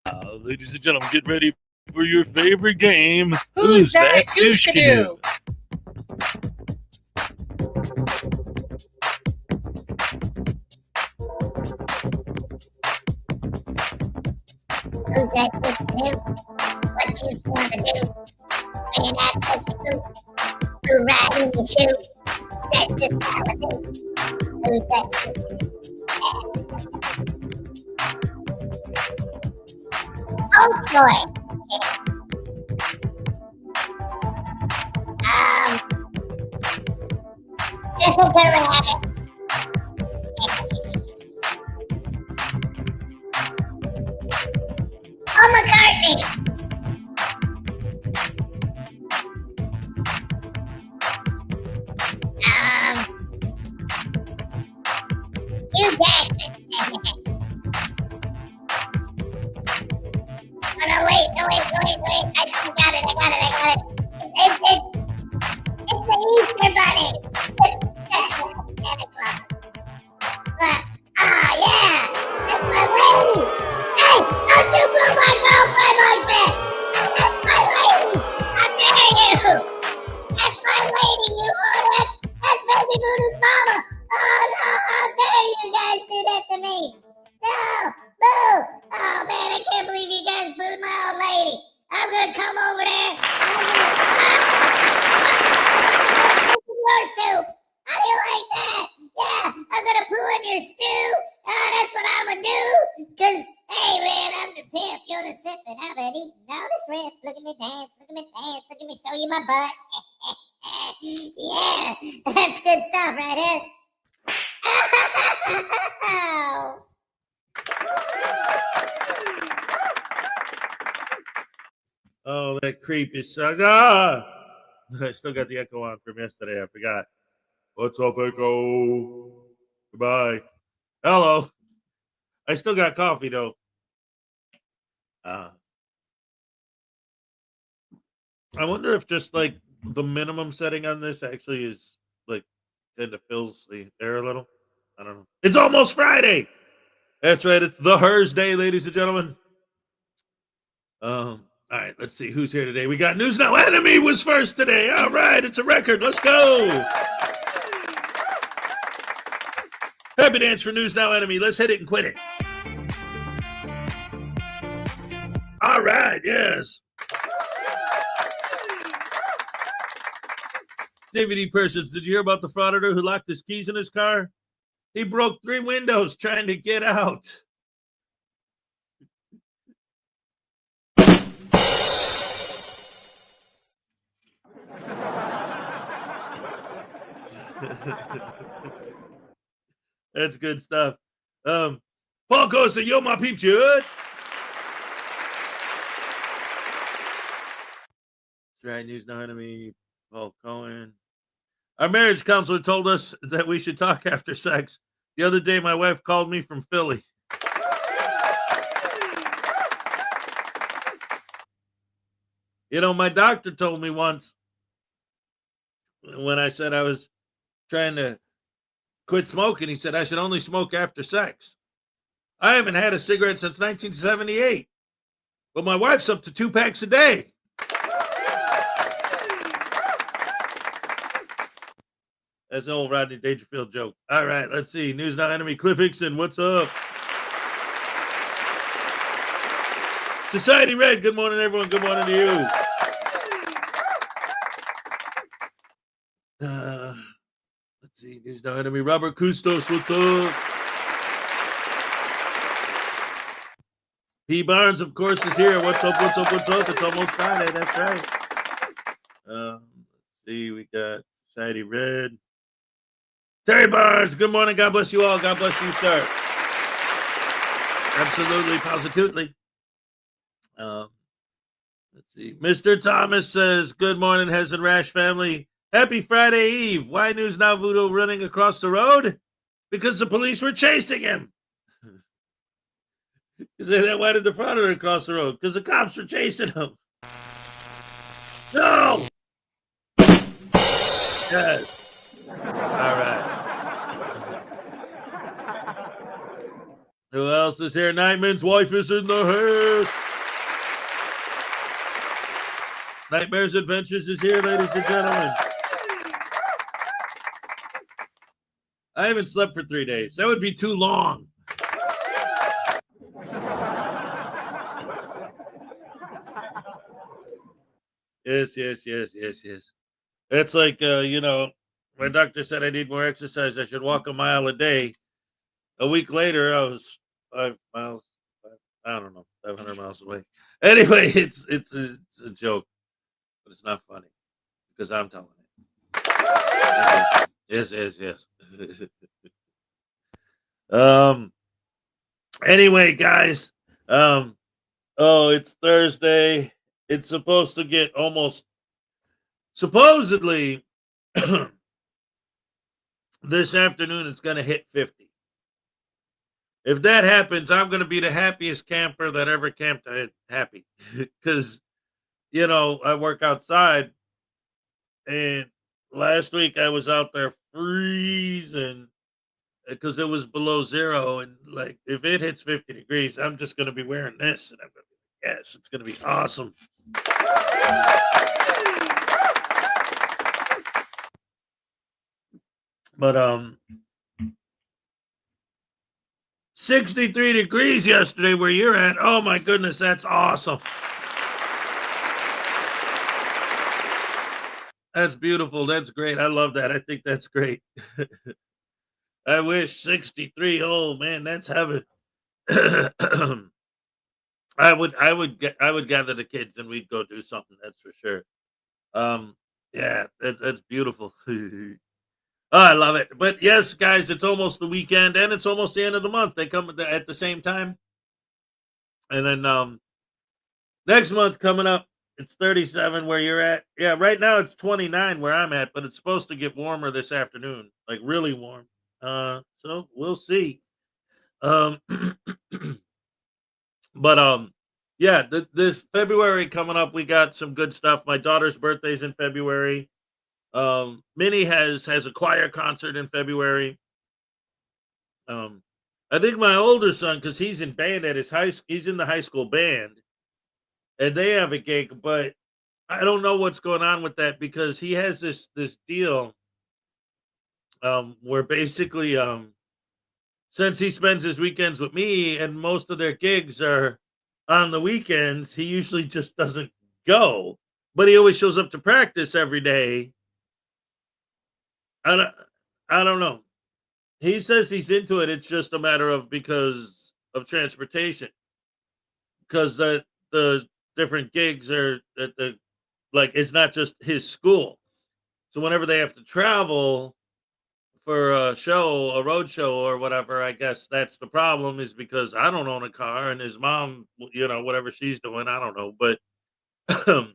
Ladies and gentlemen, get ready for your favorite game. Who's that douche canoe? Who's that douche canoe? What you wanna do? Playing that canoe? Who ride in your shoe? That's just how I do. Who's that douche canoe? Tolstoy. Just a good habit. Paul McCartney. Hugh Jackman. Oh, no, wait. I got it. It's the Easter Bunny. Santa Claus. Yeah. That's my lady. Hey, don't you put my girlfriend like that. That's my lady. How dare you? That's my lady, you. That's Baby Voodoo's mama. Oh, no, how dare you guys do that to me? No, boo. Oh, man, I can't believe you guys booed my old lady. I'm gonna come over there. Your soup. How do you like that? Yeah, I'm gonna poo in your stew. That's what I'm gonna do. Cause, hey man, I'm the pimp. You're the sipping. I've been eating all the shrimp. Look at me dance. Look at me show you my butt. Yeah, that's good stuff, right, Hez? Oh, that creepy sucks. I still got the echo on from yesterday. I forgot. What's up, Echo? Goodbye. Hello. I still got coffee, though. I wonder if just like the minimum setting on this actually is like kind of fills the air a little. I don't know. It's almost Friday. That's right. It's the Thursday, ladies and gentlemen. All right, let's see who's here today. We got News Now Enemy was first today. All right, it's a record. Let's go. Happy dance for News Now Enemy. Let's hit it and quit it. All right, yes. David E. Persons, did you hear about the frauditor who locked his keys in his car? He broke 3 windows trying to get out. That's good stuff. Paul Costa, yo, my peeps, you good? That's right, News Now Enemy, Paul Cohen. Our marriage counselor told us that we should talk after sex. The other day, my wife called me from Philly. You know, my doctor told me once when I said I was trying to quit smoking, he said I should only smoke after sex. I haven't had a cigarette since 1978, but my wife's up to 2 packs a day. That's an old Rodney Dangerfield joke. All right, let's see. News Now Enemy, Cliff Hickson, what's up? Society Red, good morning, everyone. Good morning to you. Let's see. News Now Enemy, Robert Custos, what's up? P. Barnes, of course, is here. What's up? It's almost Friday. That's right. Let's see. We got Society Red. Terry Barnes, good morning. God bless you all. God bless you, sir. Absolutely, positively. Let's see. Mr. Thomas says, good morning, Hez and Rash family. Happy Friday Eve. Why News Now Voodoo running across the road? Because the police were chasing him. Why did the frauditor cross the road? Because the cops were chasing him. No! Yes. All right. Who else is here? Nightman's wife is in the house. Nightmares Adventures is here, ladies and gentlemen. I haven't slept for 3 days. That would be too long. Yes. It's like, my doctor said I need more exercise. I should walk a mile a day. A week later, I was 5 miles. I don't know, 500 miles away. Anyway, it's a joke, but it's not funny because I'm telling it. Yes. Anyway, guys. It's Thursday. It's supposed to get supposedly this afternoon it's going to hit 50. If that happens, I'm going to be the happiest camper that ever camped. Happy because I work outside, and last week I was out there freezing because it was below zero, and like if it hits 50 degrees, I'm just going to be wearing this, and I'm going to be yes, it's going to be awesome. But 63 degrees yesterday where you're at. Oh my goodness, that's awesome. That's beautiful. That's great. I love that. I think that's great. I wish 63. Oh man, that's heaven. I would gather the kids and we'd go do something. That's for sure. Yeah, that's beautiful. Oh, I love it. But yes, guys, it's almost the weekend and it's almost the end of the month. They come at the same time. And then next month coming up, it's 37 where you're at. Yeah, right now it's 29 where I'm at, but it's supposed to get warmer this afternoon, like really warm. So we'll see. But yeah, this February coming up, we got some good stuff. My daughter's birthday's in February. Minnie has a choir concert in February. I think my older son, because he's in band at he's in the high school band, and they have a gig, but I don't know what's going on with that because he has this deal where basically since he spends his weekends with me and most of their gigs are on the weekends, he usually just doesn't go, but he always shows up to practice every day. I don't know. He says he's into it. It's just a matter of because of transportation. Because the different gigs are at the it's not just his school. So whenever they have to travel for a road show or whatever, I guess that's the problem is because I don't own a car and his mom, whatever she's doing, I don't know. But the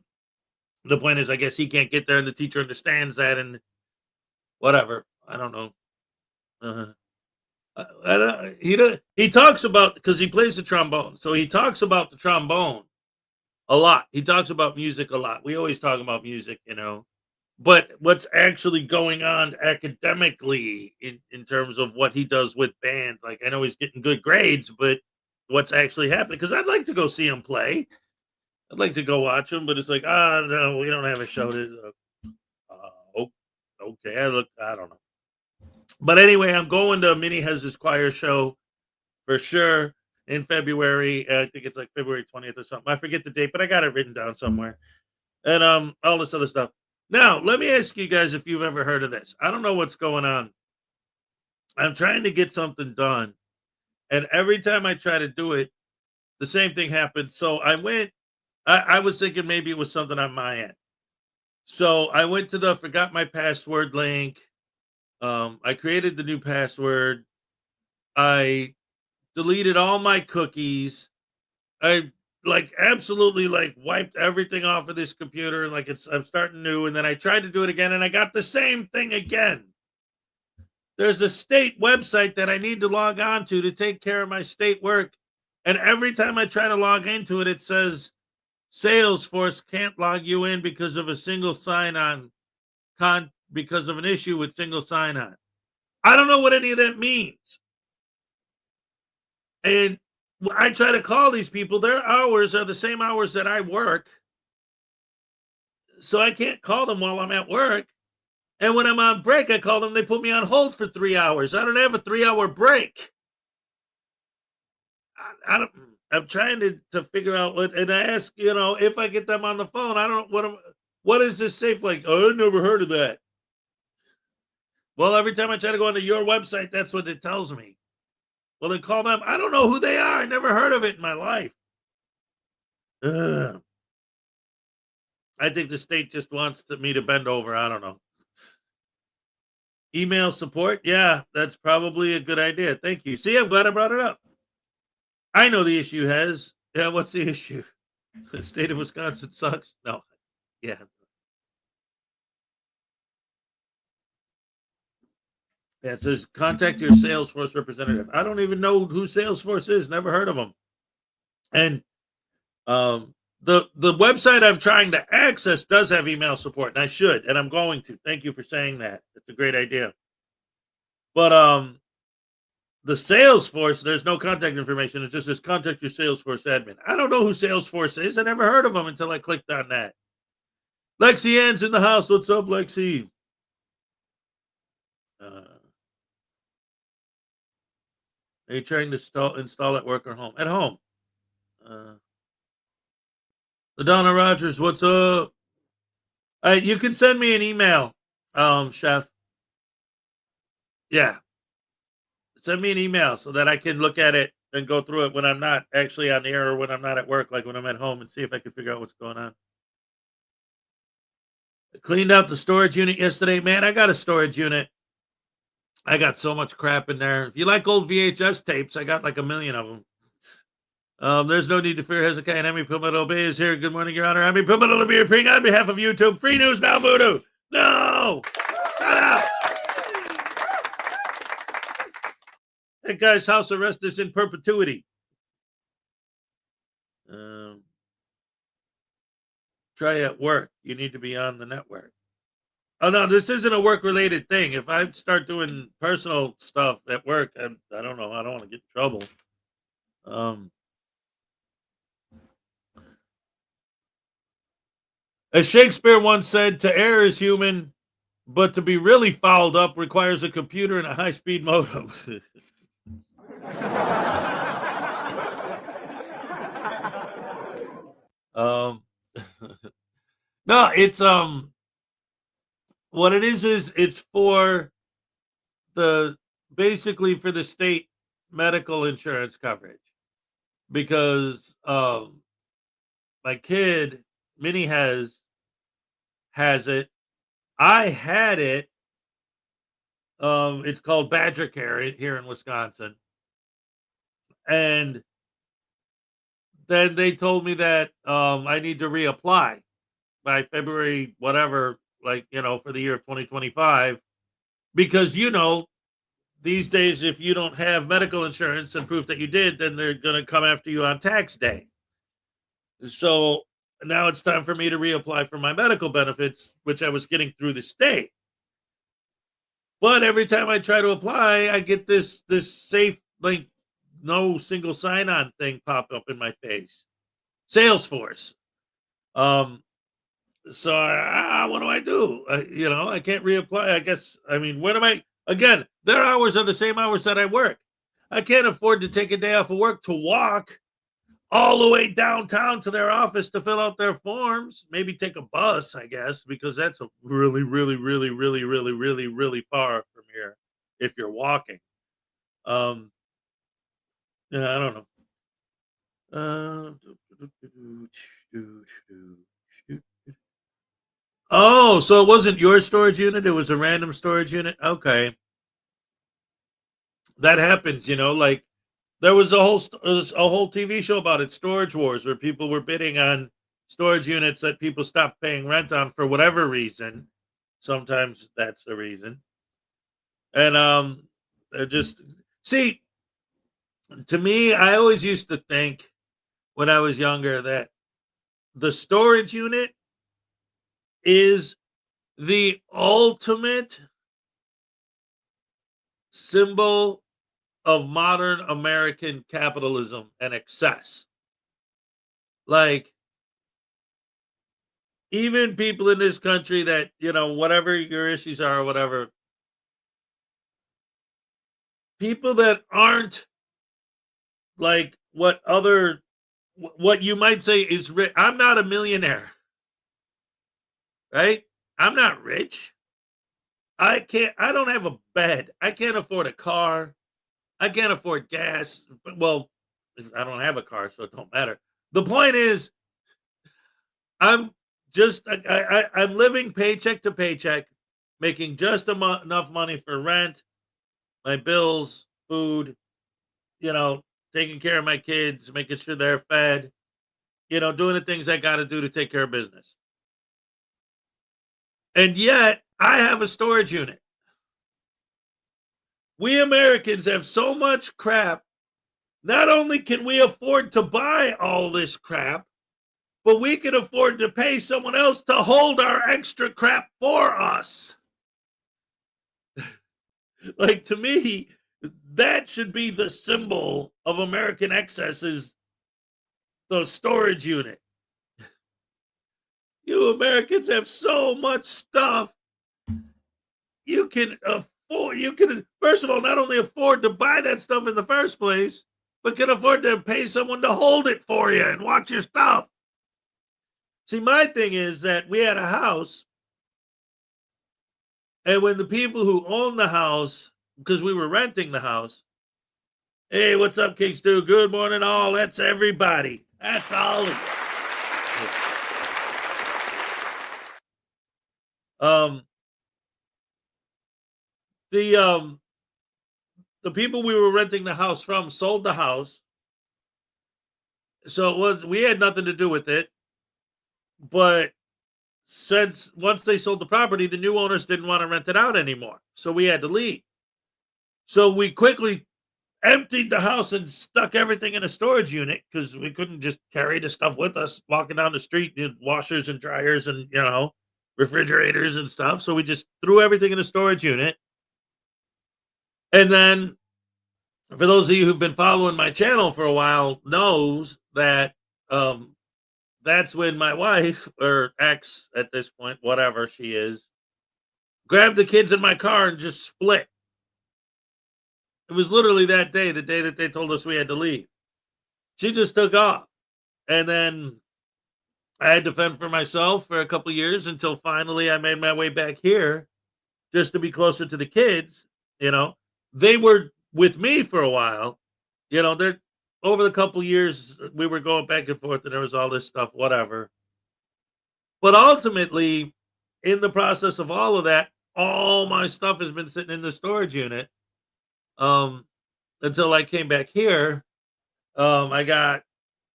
point is, I guess he can't get there and the teacher understands that and whatever. I don't know. He talks about because he plays the trombone, so he talks about the trombone a lot. He talks about music a lot. We always talk about music, but what's actually going on academically in terms of what he does with band, like I know he's getting good grades, but what's actually happening? Because I'd like to go see him play. I'd like to go watch him, but it's like, no, we don't have a show. Okay, I don't know. But anyway, I'm going to Minnie has this choir show for sure in February. I think it's like February 20th or something. I forget the date, but I got it written down somewhere. And all this other stuff. Now, let me ask you guys if you've ever heard of this. I don't know what's going on. I'm trying to get something done. And every time I try to do it, the same thing happens. So I was thinking maybe it was something on my end. So I went to the forgot my password link. I created the new password. I deleted all my cookies. I absolutely wiped everything off of this computer. I'm starting new. And then I tried to do it again and I got the same thing again. There's a state website that I need to log on to take care of my state work. And every time I try to log into it, it says Salesforce can't log you in because of a single sign-on because of an issue with single sign-on. I don't know what any of that means. And I try to call these people. Their hours are the same hours that I work. So I can't call them while I'm at work. And when I'm on break, I call them. They put me on hold for 3 hours. I don't have a 3-hour break. I don't. I'm trying to figure out what, and I ask, if I get them on the phone, I don't know what is this safe like? Oh, I never heard of that. Well, every time I try to go onto your website, that's what it tells me. Well, then call them. I don't know who they are. I never heard of it in my life. Ugh. I think the state just wants me to bend over. I don't know. Email support? Yeah, that's probably a good idea. Thank you. See, I'm glad I brought it up. I know the issue has. Yeah, what's the issue? The state of Wisconsin sucks? No. Yeah. Yeah, it says contact your Salesforce representative. I don't even know who Salesforce is. Never heard of them. And the website I'm trying to access does have email support, and I should, and I'm going to. Thank you for saying that. It's a great idea. But the Salesforce, there's no contact information. It just says contact your Salesforce admin. I don't know who Salesforce is. I never heard of them until I clicked on that. Lexi Ann's in the house. What's up, Lexi? Are you trying to install at work or home? At home. The Donna Rogers, what's up? All right, you can send me an email, Chef. Yeah. Send me an email so that I can look at it and go through it when I'm not actually on the air or when I'm not at work, like when I'm at home, and see if I can figure out what's going on. I cleaned out the storage unit yesterday. Man, I got a storage unit. I got so much crap in there. If you like old VHS tapes, I got like 1 million of them. There's no need to fear. Hezekiah and Emmy Pimento Bay is here. Good morning, Your Honor. Emmy Pimento Beer Ping on behalf of YouTube. Free news now, Voodoo. No! Shut up! That guy's house arrest is in perpetuity. Try at work. You need to be on the network. Oh, no, this isn't a work-related thing. If I start doing personal stuff at work, I don't know. I don't want to get in trouble. As Shakespeare once said, to err is human, but to be really fouled up requires a computer and a high-speed modem. No, it's what it is it's for basically for the state medical insurance coverage, because my kid Minnie has it. I had it. It's called Badger Care here in Wisconsin, and then they told me that I need to reapply by February, whatever, for the year of 2025, because these days, if you don't have medical insurance and proof that you did, then they're going to come after you on tax day. So now it's time for me to reapply for my medical benefits, which I was getting through the state. But every time I try to apply, I get this safe link, no single sign-on thing pop up in my face. Salesforce. So what do I do? I can't reapply. I guess, when am I? Again, their hours are the same hours that I work. I can't afford to take a day off of work to walk all the way downtown to their office to fill out their forms. Maybe take a bus, I guess, because that's a really, really, really, really, really, really, really far from here if you're walking. Yeah, I don't know. Oh, so it wasn't your storage unit? It was a random storage unit? Okay. That happens, like there was a whole TV show about it, Storage Wars, where people were bidding on storage units that people stopped paying rent on for whatever reason. Sometimes that's the reason. And just see, to me, I always used to think when I was younger that the storage unit is the ultimate symbol of modern American capitalism and excess. Like, even people in this country that, whatever your issues are or whatever, people that aren't like what you might say is rich. I'm not a millionaire, right? I'm not rich. I don't have a bed. I can't afford a car. I can't afford gas. Well, I don't have a car, so it don't matter. The point is, I'm I'm living paycheck to paycheck, making just enough money for rent, my bills, food, taking care of my kids, making sure they're fed, doing the things I got to do to take care of business. And yet, I have a storage unit. We Americans have so much crap. Not only can we afford to buy all this crap, but we can afford to pay someone else to hold our extra crap for us. Like, to me, that should be the symbol of American excess, is the storage unit. You Americans have so much stuff. You can first of all, not only afford to buy that stuff in the first place, but can afford to pay someone to hold it for you and watch your stuff. See, my thing is that we had a house, and when the people who own the house, because we were renting the house, hey, what's up, King Stu? Good morning, all. That's everybody. That's all of us. The people we were renting the house from sold the house, so we had nothing to do with it. But since once they sold the property, the new owners didn't want to rent it out anymore, so we had to leave. So we quickly emptied the house and stuck everything in a storage unit, because we couldn't just carry the stuff with us walking down the street, washers and dryers and refrigerators and stuff. So we just threw everything in a storage unit. And then, for those of you who've been following my channel for a while, knows that that's when my wife, or ex at this point, whatever she is, grabbed the kids in my car and just split. It was literally that day, the day that they told us we had to leave. She just took off. And then I had to fend for myself for a couple of years, until finally I made my way back here just to be closer to the kids. They were with me for a while. They're over the couple of years we were going back and forth, and there was all this stuff, whatever. But ultimately, in the process of all of that, all my stuff has been sitting in the storage unit until I came back here. I got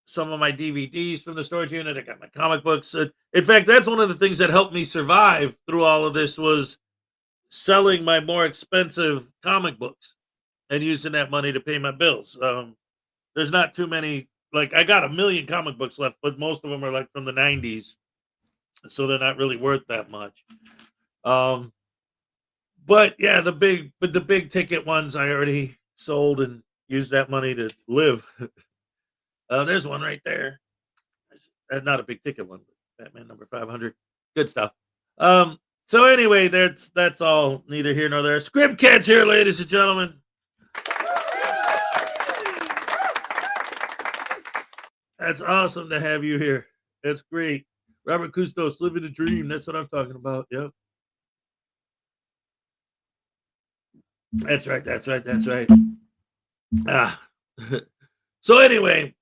some of my DVDs from the storage unit. I got my comic books. In fact, that's one of the things that helped me survive through all of this, was selling my more expensive comic books and using that money to pay my bills. There's not too many. Like, I got 1 million comic books left, but most of them are like from the 90s, so they're not really worth that much. But yeah, the big ticket ones I already sold and used that money to live. There's one right there. Not a big ticket one, but Batman number 500. Good stuff. So anyway, that's all neither here nor there. Script Cat's here, ladies and gentlemen. That's awesome to have you here. That's great. Robert Custos, living the dream. That's what I'm talking about. Yep. That's right. So anyway,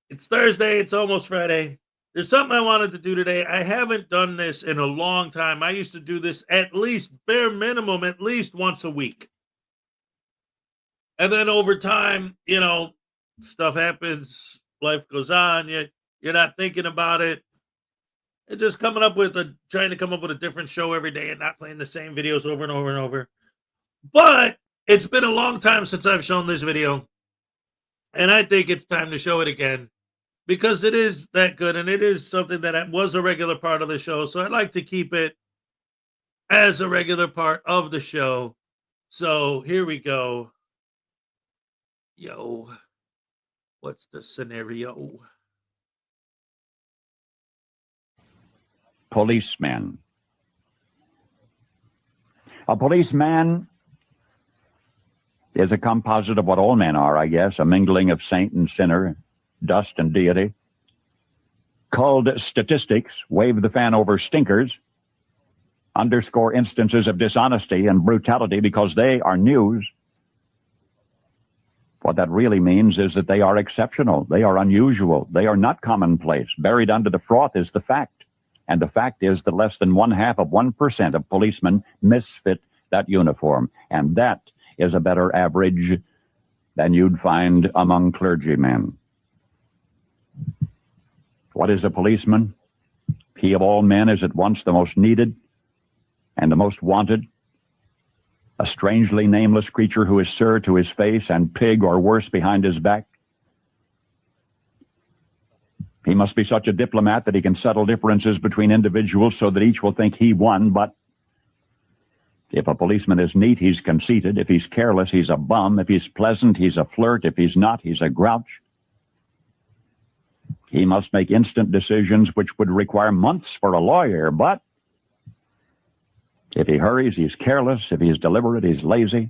it's Thursday. It's almost Friday. There's something I wanted to do today. I haven't done this in a long time. I used to do this at least, bare minimum, at least once a week. And then over time, stuff happens, life goes on, you're not thinking about it. It's just trying to come up with a different show every day and not playing the same videos over and over and over. But it's been a long time since I've shown this video, and I think it's time to show it again, because it is that good, and it is something that was a regular part of the show. So I'd like to keep it as a regular part of the show. So here we go. Yo, what's the scenario? Policeman. A policeman is a composite of what all men are, I guess, a mingling of saint and sinner, dust and deity. Culled statistics, wave the fan over stinkers, underscore instances of dishonesty and brutality because they are news. What that really means is that they are exceptional, they are unusual, they are not commonplace. Buried under the froth is the fact. And the fact is that less than 0.5% of policemen misfit that uniform. And that is a better average than you'd find among clergymen. What is a policeman? He of all men is at once the most needed and the most wanted. A strangely nameless creature who is sir to his face and pig or worse behind his back. He must be such a diplomat that he can settle differences between individuals so that each will think he won, but if a policeman is neat, he's conceited. If he's careless, he's a bum. If he's pleasant, he's a flirt. If he's not, he's a grouch. He must make instant decisions which would require months for a lawyer, but if he hurries, he's careless. If he's deliberate, he's lazy.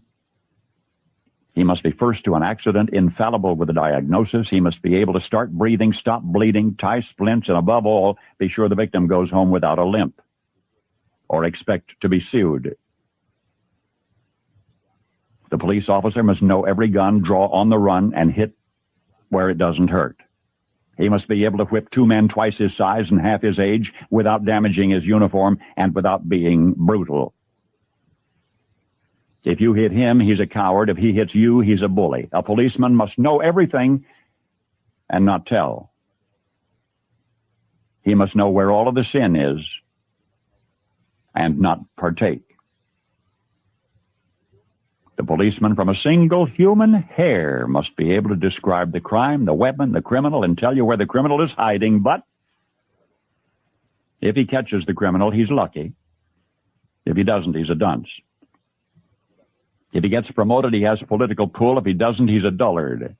He must be first to an accident, infallible with a diagnosis. He must be able to start breathing, stop bleeding, tie splints, and above all, be sure the victim goes home without a limp or expect to be sued. The police officer must know every gun, draw on the run, and hit where it doesn't hurt. He must be able to whip two men twice his size and half his age without damaging his uniform and without being brutal. If you hit him, he's a coward. If he hits you, he's a bully. A policeman must know everything and not tell. He must know where all of the sin is and not partake. The policeman from a single human hair must be able to describe the crime, the weapon, the criminal, and tell you where the criminal is hiding, but if he catches the criminal, he's lucky. If he doesn't, he's a dunce. If he gets promoted, he has political pull. If he doesn't, he's a dullard.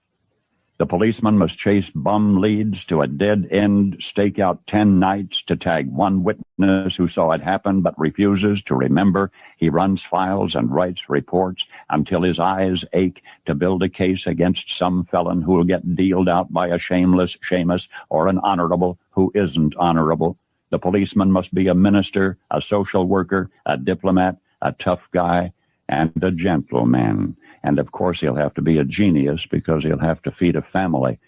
The policeman must chase bum leads to a dead end, stake out 10 nights to tag one witness who saw it happen but refuses to remember. He runs files and writes reports until his eyes ache to build a case against some felon who will get dealed out by a shameless Seamus or an honorable who isn't honorable. The policeman must be a minister, a social worker, a diplomat, a tough guy, and a gentleman. And of course he'll have to be a genius because he'll have to feed a family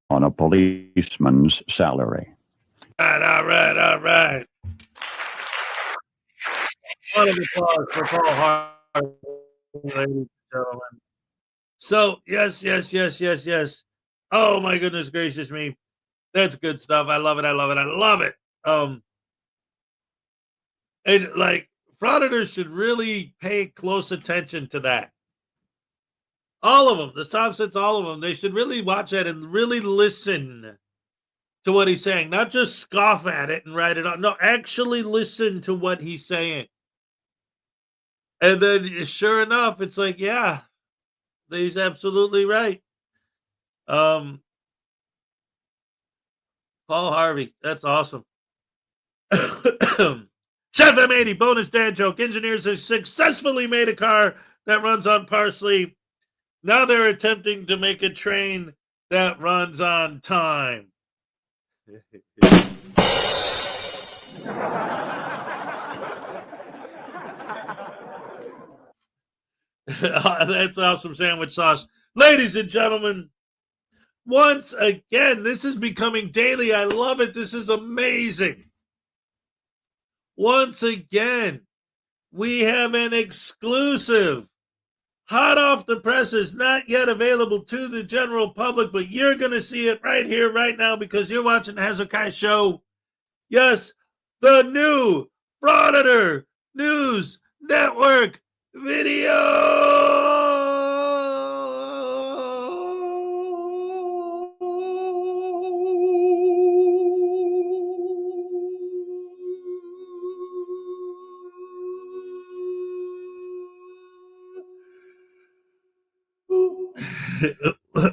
on a policeman's salary. All right. Round of applause for Paul Harvey, ladies and gentlemen. So, yes. Oh my goodness gracious me. That's good stuff. I love it. And like, frauditors should really pay close attention to that. All of them, the subsets, all of them, they should really watch that and really listen to what he's saying. Not just scoff at it and write it on. No, actually listen to what he's saying. And then sure enough, it's like, yeah, he's absolutely right. Paul Harvey, that's awesome. Chef M80, bonus dad joke. Engineers have successfully made a car that runs on parsley. Now they're attempting to make a train that runs on time. That's awesome sandwich sauce. Ladies and gentlemen, once again, this is becoming daily. I love it. This is amazing. Once again, we have an exclusive, hot off the presses, not yet available to the general public, but you're going to see it right here, right now, because you're watching the Hezokuai Show. Yes, the new Frauditor News Network video.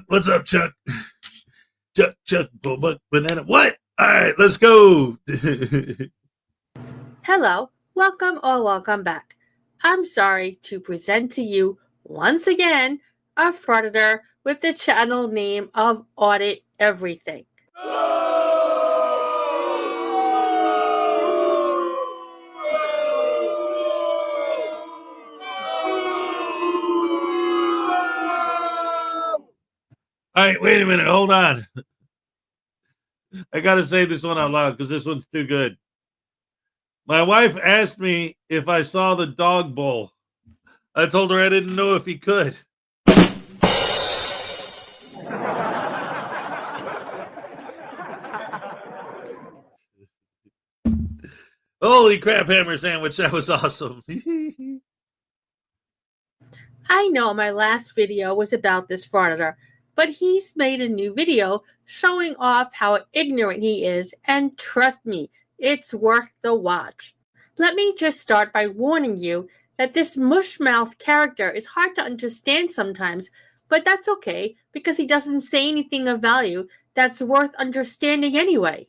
What's up, Chuck? Chuck, banana. What? All right, let's go. Hello, welcome back. I'm sorry to present to you once again a Frauditor with the channel name of Audit Everything. All right, wait a minute. Hold on. I got to say this one out loud because this one's too good. My wife asked me if I saw the dog bowl. I told her I didn't know if he could. Holy crap, hammer sandwich. That was awesome. I know my last video was about this Frauditor, but he's made a new video showing off how ignorant he is, and trust me, it's worth the watch. Let me just start by warning you that this mushmouth character is hard to understand sometimes, but that's okay because he doesn't say anything of value that's worth understanding anyway.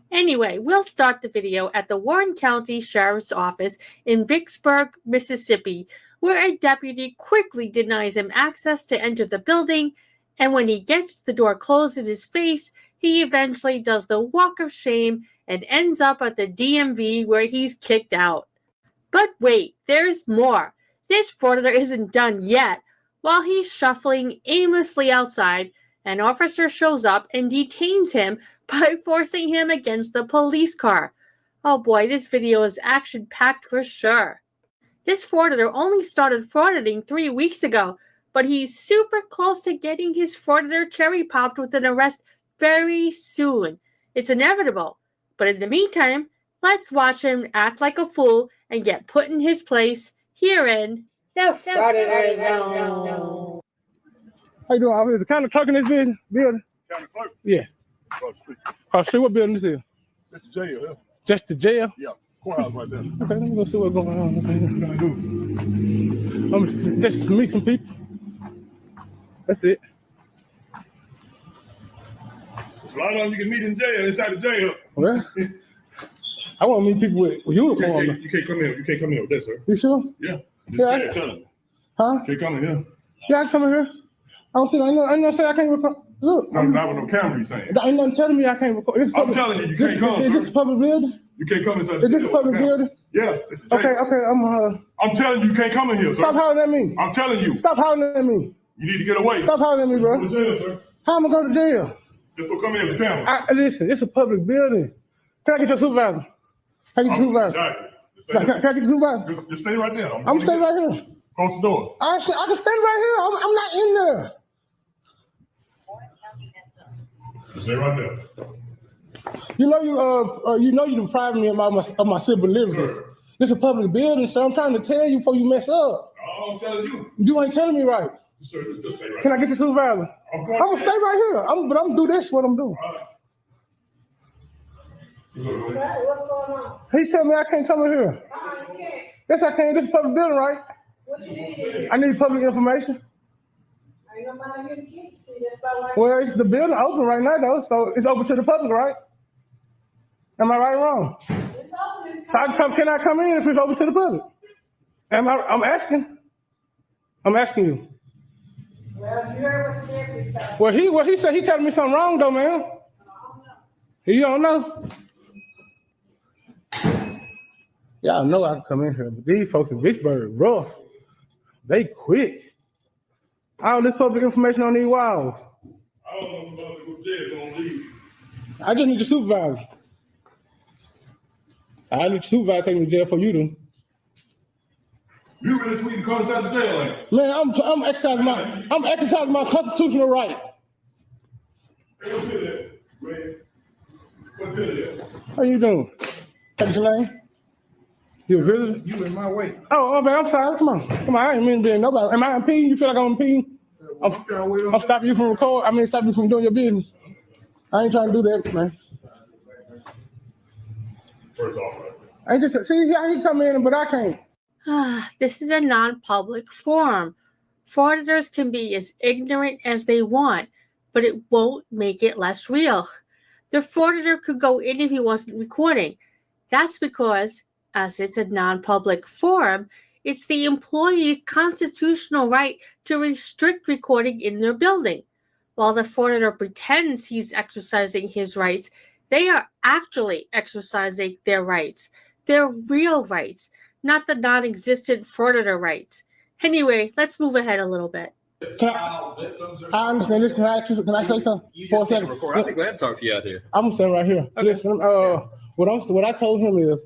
Anyway, we'll start the video at the Warren County Sheriff's Office in Vicksburg, Mississippi, where a deputy quickly denies him access to enter the building, and when he gets the door closed in his face, he eventually does the walk of shame and ends up at the DMV where he's kicked out. But wait, there's more. This Frauditor isn't done yet. While he's shuffling aimlessly outside, an officer shows up and detains him by forcing him against the police car. Oh boy, this video is action-packed for sure. This Frauditor only started frauditing 3 weeks ago, but he's super close to getting his Frauditor cherry popped with an arrest very soon. It's inevitable. But in the meantime, let's watch him act like a fool and get put in his place here in the Frauditor Zone. How you doing? Is the county clerk in this building? County clerk? Yeah. Across the street, what building is this? It's the jail, yeah. Just the jail? Yeah, courthouse right there. Okay, let me go see what's going on. What you gonna do? I'm just meet some people. That's it. There's a lot of them you can meet in jail, inside the jail. Well, I want to meet people with uniform. You can't come in. You can't come in with that, sir. You sure? Yeah. Yeah, Tell them. Huh? Can't come in here. Yeah, I can come in here. I don't see. I know. Say I can't record. Look, No, not with no camera. You saying? ain't nothing telling me I can't record. I'm telling you, you can't come. Is this a public building? You can't come inside the Is this a jail. public building? Yeah. It's the jail. Okay. I'm telling you, you can't come in here, sir. Stop hollering at me. I'm telling you. Stop hollering at me. You need to get away. Stop hollering at me, Go to bro. jail, sir. How am I going to jail? Just don't come in with the camera. Listen, it's a public building. Can I get your supervisor? Can I get your supervisor? Got you. Can I get your supervisor? Just stay right there. I'm staying right here. Across the door. I can stand right here. I'm not in there. Just stay right there. You deprived me of my civil liberties. Sir. This is a public building, so I'm trying to tell you before you mess up. No, I'm telling you. You ain't telling me right. Sir, just stay right Can there. I get your supervisor? I'm I'm gonna stay right here. I'm gonna do this. What I'm doing. What's going on? He tell me I can't come in here. You can't. Yes, I can. This is a public building, right? What you need? I need public information. Ain't nobody here to get you. See, that's why. Well, it's the building open right now, though, so it's open to the public, right? Am I right or wrong? It's open. So can I come in if it's open to the public? I'm asking. I'm asking you. Well, you heard what the deputy said. Well, he said he telling me something wrong though, man. You don't know. Y'all know I can come in here, but these folks in Vicksburg rough. They quick. All this public information on these walls. I don't know if I'm going to jail, gonna leave. I just need your supervisor. I need your supervisor to take me to jail for you to. You really tweeting to come inside the jail, ain't Man, I'm exercising my constitutional right. you? Hey, what's that? Ray? What's that? How you doing? What's your name? You a visitor? You in my way. Oh, man, I'm sorry. Come on. I ain't mean to be nobody. Am I impeding? You feel like I'm impeding? I'm stopping you from stopping you from doing your business. I ain't trying to do that, man. First off, right? I just see how he come in, but I can't. This is a non-public forum. Frauditors can be as ignorant as they want, but it won't make it less real. The frauditor could go in if he wasn't recording. That's because, as it's a non-public forum, it's the employee's constitutional right to restrict recording in their building. While the frauditor pretends he's exercising his rights, they are actually exercising their rights, their real rights, not the non-existent frauditor rights. Anyway, let's move ahead a little bit. I understand this. Can I say something for a second? I'd be glad to talk to you out here. I'm gonna stand right here. Okay. Listen, what I told him is,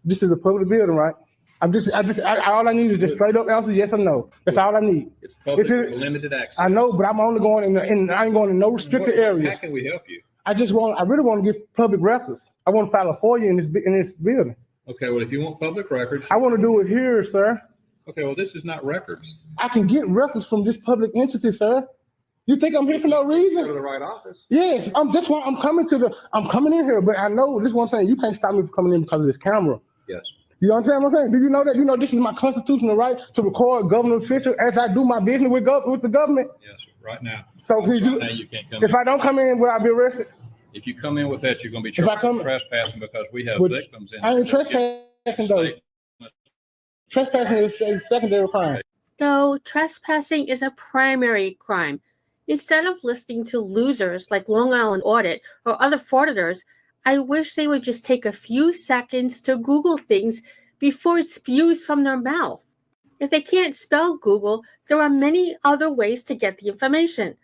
this is a public building, right? All I need is just straight up answer, yes or no. That's all I need. It's public, It's a- limited access. I know, but I'm only going in I ain't going in no restricted How areas. can we help you? I really want to get public records. I want to file a FOIA in this building. Okay, well, if you want public records, I want to do it here, sir. okay, well, this is not records. I can get records from this public entity, sir. You think I'm here for no Go to reason? the right office. Yes, that's why I'm coming in here, but I know this one thing, you can't stop me from coming in because of this camera. Yes. You understand what I'm saying? Do you know that? You know this is my constitutional right to record government officials as I do my business with the government. Yes, sir. Right now. So Right now, you can't come if in. I don't come in, will I be arrested? If you come in with that, you're going to be If I charged come- with trespassing because we have But victims in. I ain't trespassing though. Trespassing is a secondary crime. No, trespassing is a primary crime. Instead of listening to losers like Long Island Audit or other frauditors, I wish they would just take a few seconds to Google things before it spews from their mouth. If they can't spell Google, there are many other ways to get the information.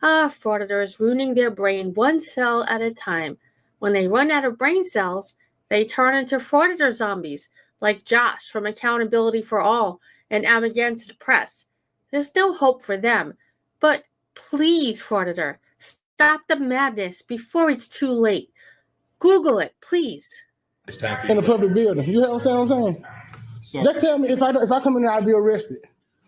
Frauditors ruining their brain one cell at a time. When they run out of brain cells, they turn into frauditor zombies, like Josh from Accountability for All and I'm Against the Press. There's no hope for them. But please, frauditor, stop the madness before it's too late. Google it, please. It's time for In you a to- public building. You understand what I'm saying? So, Just tell me if I come in there, I'll be arrested.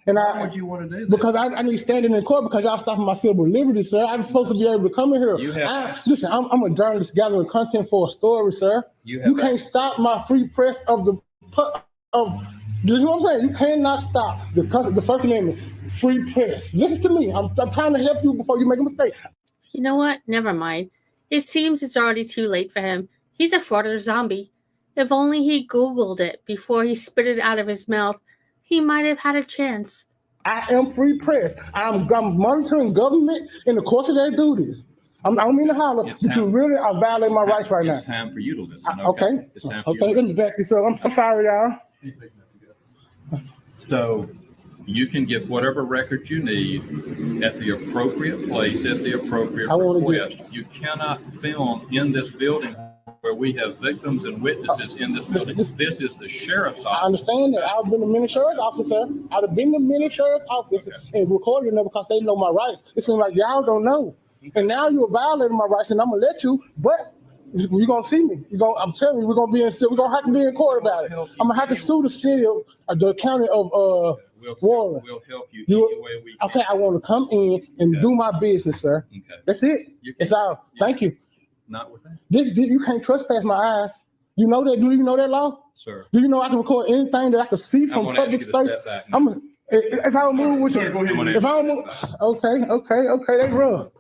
And why would you want to do that? because I need standing in court because y'all stopping my civil liberty, sir. I'm supposed to be able to come in here. You have- Listen, I'm a journalist gathering content for a story, sir. You You have can't stop my free press of. You know what I'm saying? You cannot stop the First Amendment, free press. Listen to me. I'm trying to help you before you make a mistake. You know what? Never mind. It seems it's already too late for him. He's a frauditor zombie. If only he Googled it before he spit it out of his mouth, he might have had a chance. I am free press. I'm monitoring government in the course of their duties. I don't mean to holler, It's but you time. really are violating my rights right now. It's time for you to listen. Okay. It's time for you Okay, to let me back this up. I'm sorry, y'all. So you can get whatever records you need at the appropriate place, at the appropriate I wanna get- request. You cannot film in this building where we have victims and witnesses in this building. This is the sheriff's I office. understand that. I've been the mini sheriff's office, sir. I'd have been the mini sheriff's office and recorded it because they know my rights. It seems like y'all don't know. And now you're violating my rights, and I'm gonna let you, but you're gonna see me. I'm telling you, we're gonna have to be in court about it. I'm gonna have to sue the city of the county of Warren. We'll help you You- any way we can. Okay, I want to come in and do my business, sir. Okay. That's it. You can- It's all. Thank you. Not with that, You can't trespass my eyes. You know that? Do you know that law? sir. Do you know I can record anything that I can see I'm from going to ask you public to space? step back. If I don't move with you, I'm gonna if I ask don't you move, to step back. okay, they run.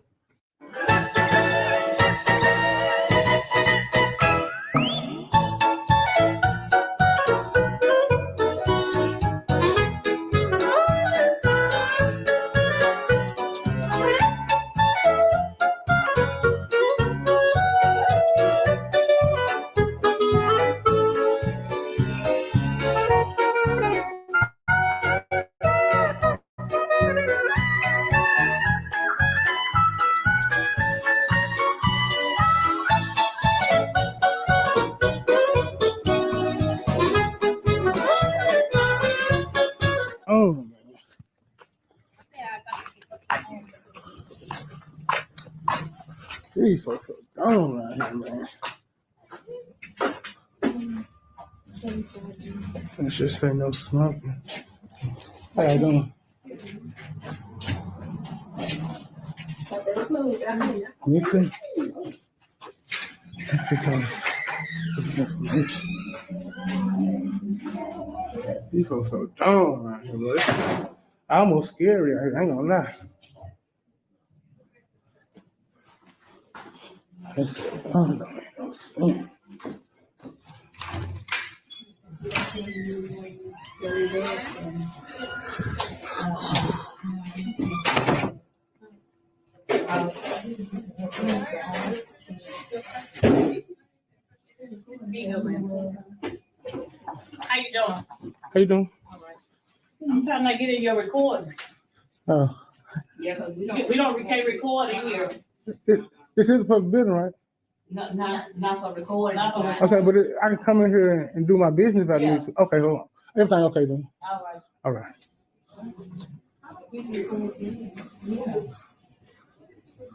Oh, these folks are gone right here, man. Let's just say no smoking. How you doing? Me too. These folks are gone right here, bro. I almost scary. I ain't gonna lie. How you doing? How you doing? I'm trying to get in your recording. Oh, Yeah, because we can't record in here. this is a public building, right? Not for recording. Okay, but I can come in here and do my business if I Yeah. need to. Okay, hold on. Everything okay then? All right. All right.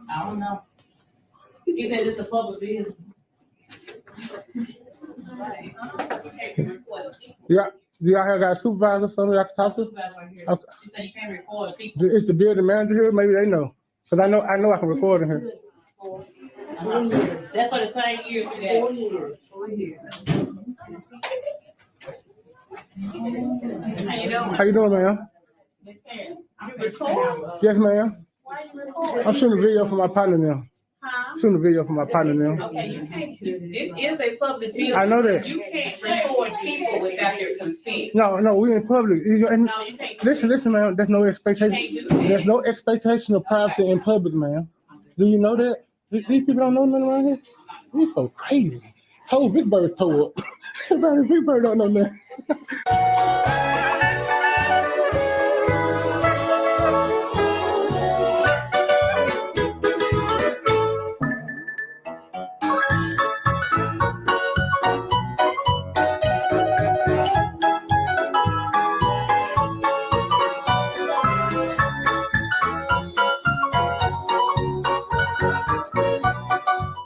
I don't know. He said it's a public building. Yeah. Do y'all have got a supervisor or something I can talk to? Okay. He said you can't record people. Is the building manager here? Maybe they know. Because I know I can record in here. That's for the same year for that. 4 years. How you doing? How you doing, ma'am? Miss Karen, I'm recording. Yes, ma'am. Why you recording? I'm shooting a video for my partner now. Huh? Shooting a video for my partner now. Okay, you can't do this. Is a public building. I know that. You can't record people without their consent. No, we in public. And No, you can't. listen, ma'am. There's no expectation. You can't do that. There's no expectation of privacy in public, ma'am. Do you know that? These people don't know nothing around here. We so crazy. Whole Big Bird toe up. Everybody, Big Bird don't know nothing.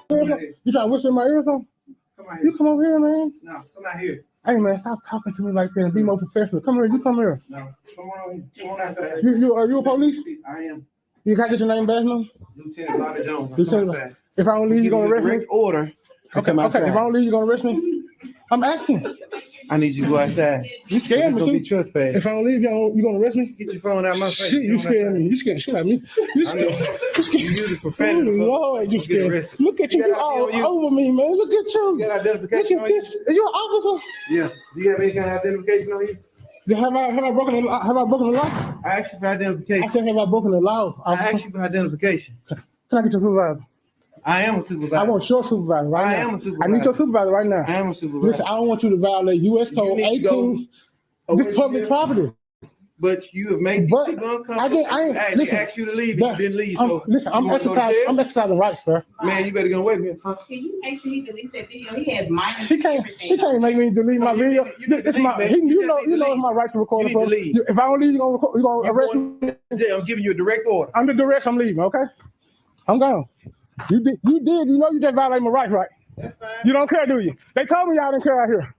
You trying to whisper in my ear or something? Come out You here. come over here, man. No, come out here. Hey, man, stop talking to me like that and be more professional. Come here. You come here. No, come on outside. Are you a police? I am You got to get your name back now? Lieutenant Lonnie Jones. Come Lieutenant- outside. If I don't leave, you gonna arrest me? Direct order. Okay. If I don't leave, you gonna arrest me? I'm asking. I need you to go outside. You scared It's me, gonna be too. trespass. If I don't leave, you gonna arrest me? Get your phone out of my face. Shit, you scared me. You scared shit out of me. You I know. scared. You use it for Oh, profanity. Lord, you Get scared. arrested. Look at you, You you got all ID on you? over me, man. Look at you. You got Look identification at on you? this. Are you an officer? Yeah. Do you have any kind of identification on you? Have I broken the law? Have I broken the law? I asked you for I identification. said, have I broken the law? I asked you for identification. Can I get your supervisor? I am a supervisor. I want your supervisor right I now. am a supervisor. I need your supervisor right now. I am a supervisor. Listen, I don't want you to violate U.S. You Code need to go 18. This is public property. But you have made these But people uncomfortable. I ain't- They listen, asked you to leave. that- And you didn't leave. I'm So you wanna go to jail? I'm exercising rights, sir. Man, you better go away, man. Can you make sure he deletes that video? He has minors He and can't everything. make me delete my You video. need to It's leave, my, man. you You know need to it's my right to record. You need to leave. If I don't leave, you're gonna arrest me. I'm giving you a direct order. Under duress, I'm leaving. Okay, I'm gone. You did. You know you just violated my rights, right? That's fine. You don't care, do you? They told me y'all didn't care out here.